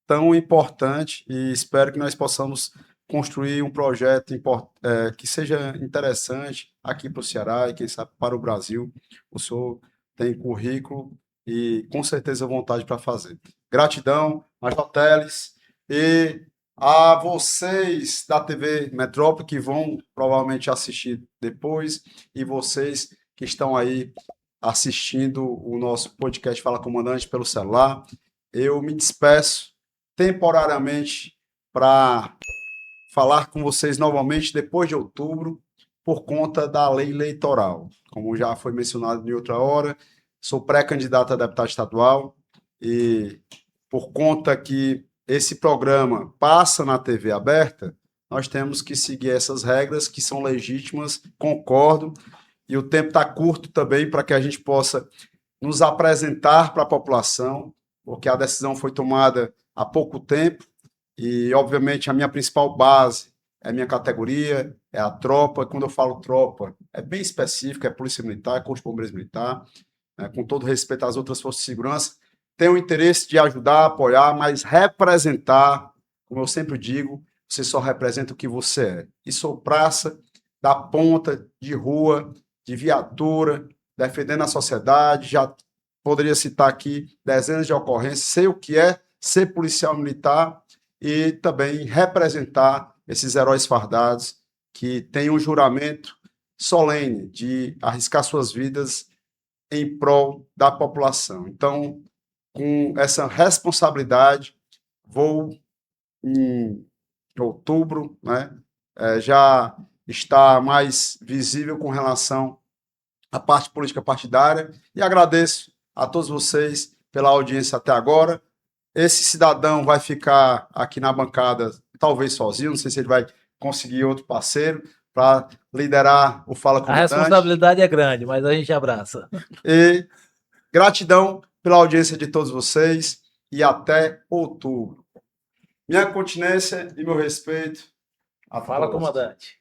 tão importante, e espero que nós possamos construir um projeto que seja interessante aqui para o Ceará e, quem sabe, para o Brasil. O senhor tem currículo e, com certeza, vontade para fazer. Gratidão, Major Teles, e a vocês da TV Metrópole, que vão provavelmente assistir depois, e vocês que estão aí assistindo o nosso podcast Fala Comandante pelo celular. Eu me despeço temporariamente para falar com vocês novamente depois de outubro, por conta da lei eleitoral. Como já foi mencionado em outra hora, sou pré-candidato a deputado estadual e, por conta que esse programa passa na TV aberta, nós temos que seguir essas regras que são legítimas, concordo, e o tempo está curto também para que a gente possa nos apresentar para a população, porque a decisão foi tomada há pouco tempo e, obviamente, a minha principal base é a minha categoria, é a tropa. Quando eu falo tropa, é bem específico, é Polícia Militar, é Corpo de Bombeiros Militar, né, com todo respeito às outras forças de segurança. Tenho o interesse de ajudar, apoiar, mas representar, como eu sempre digo, você só representa o que você é. E sou praça da ponta de rua, de viatura, defendendo a sociedade. Já poderia citar aqui dezenas de ocorrências, sei o que é ser policial militar e também representar esses heróis fardados que têm um juramento solene de arriscar suas vidas em prol da população. Então, com essa responsabilidade, vou em outubro, né, já está mais visível com relação à parte política partidária e agradeço a todos vocês pela audiência até agora. Esse cidadão vai ficar aqui na bancada, talvez sozinho, não sei se ele vai conseguir outro parceiro para liderar o Fala A Comandante. responsabilidade é grande, mas a gente abraça. E gratidão pela audiência de todos vocês e até outubro. Minha continência e meu respeito a Fala, todos. comandante.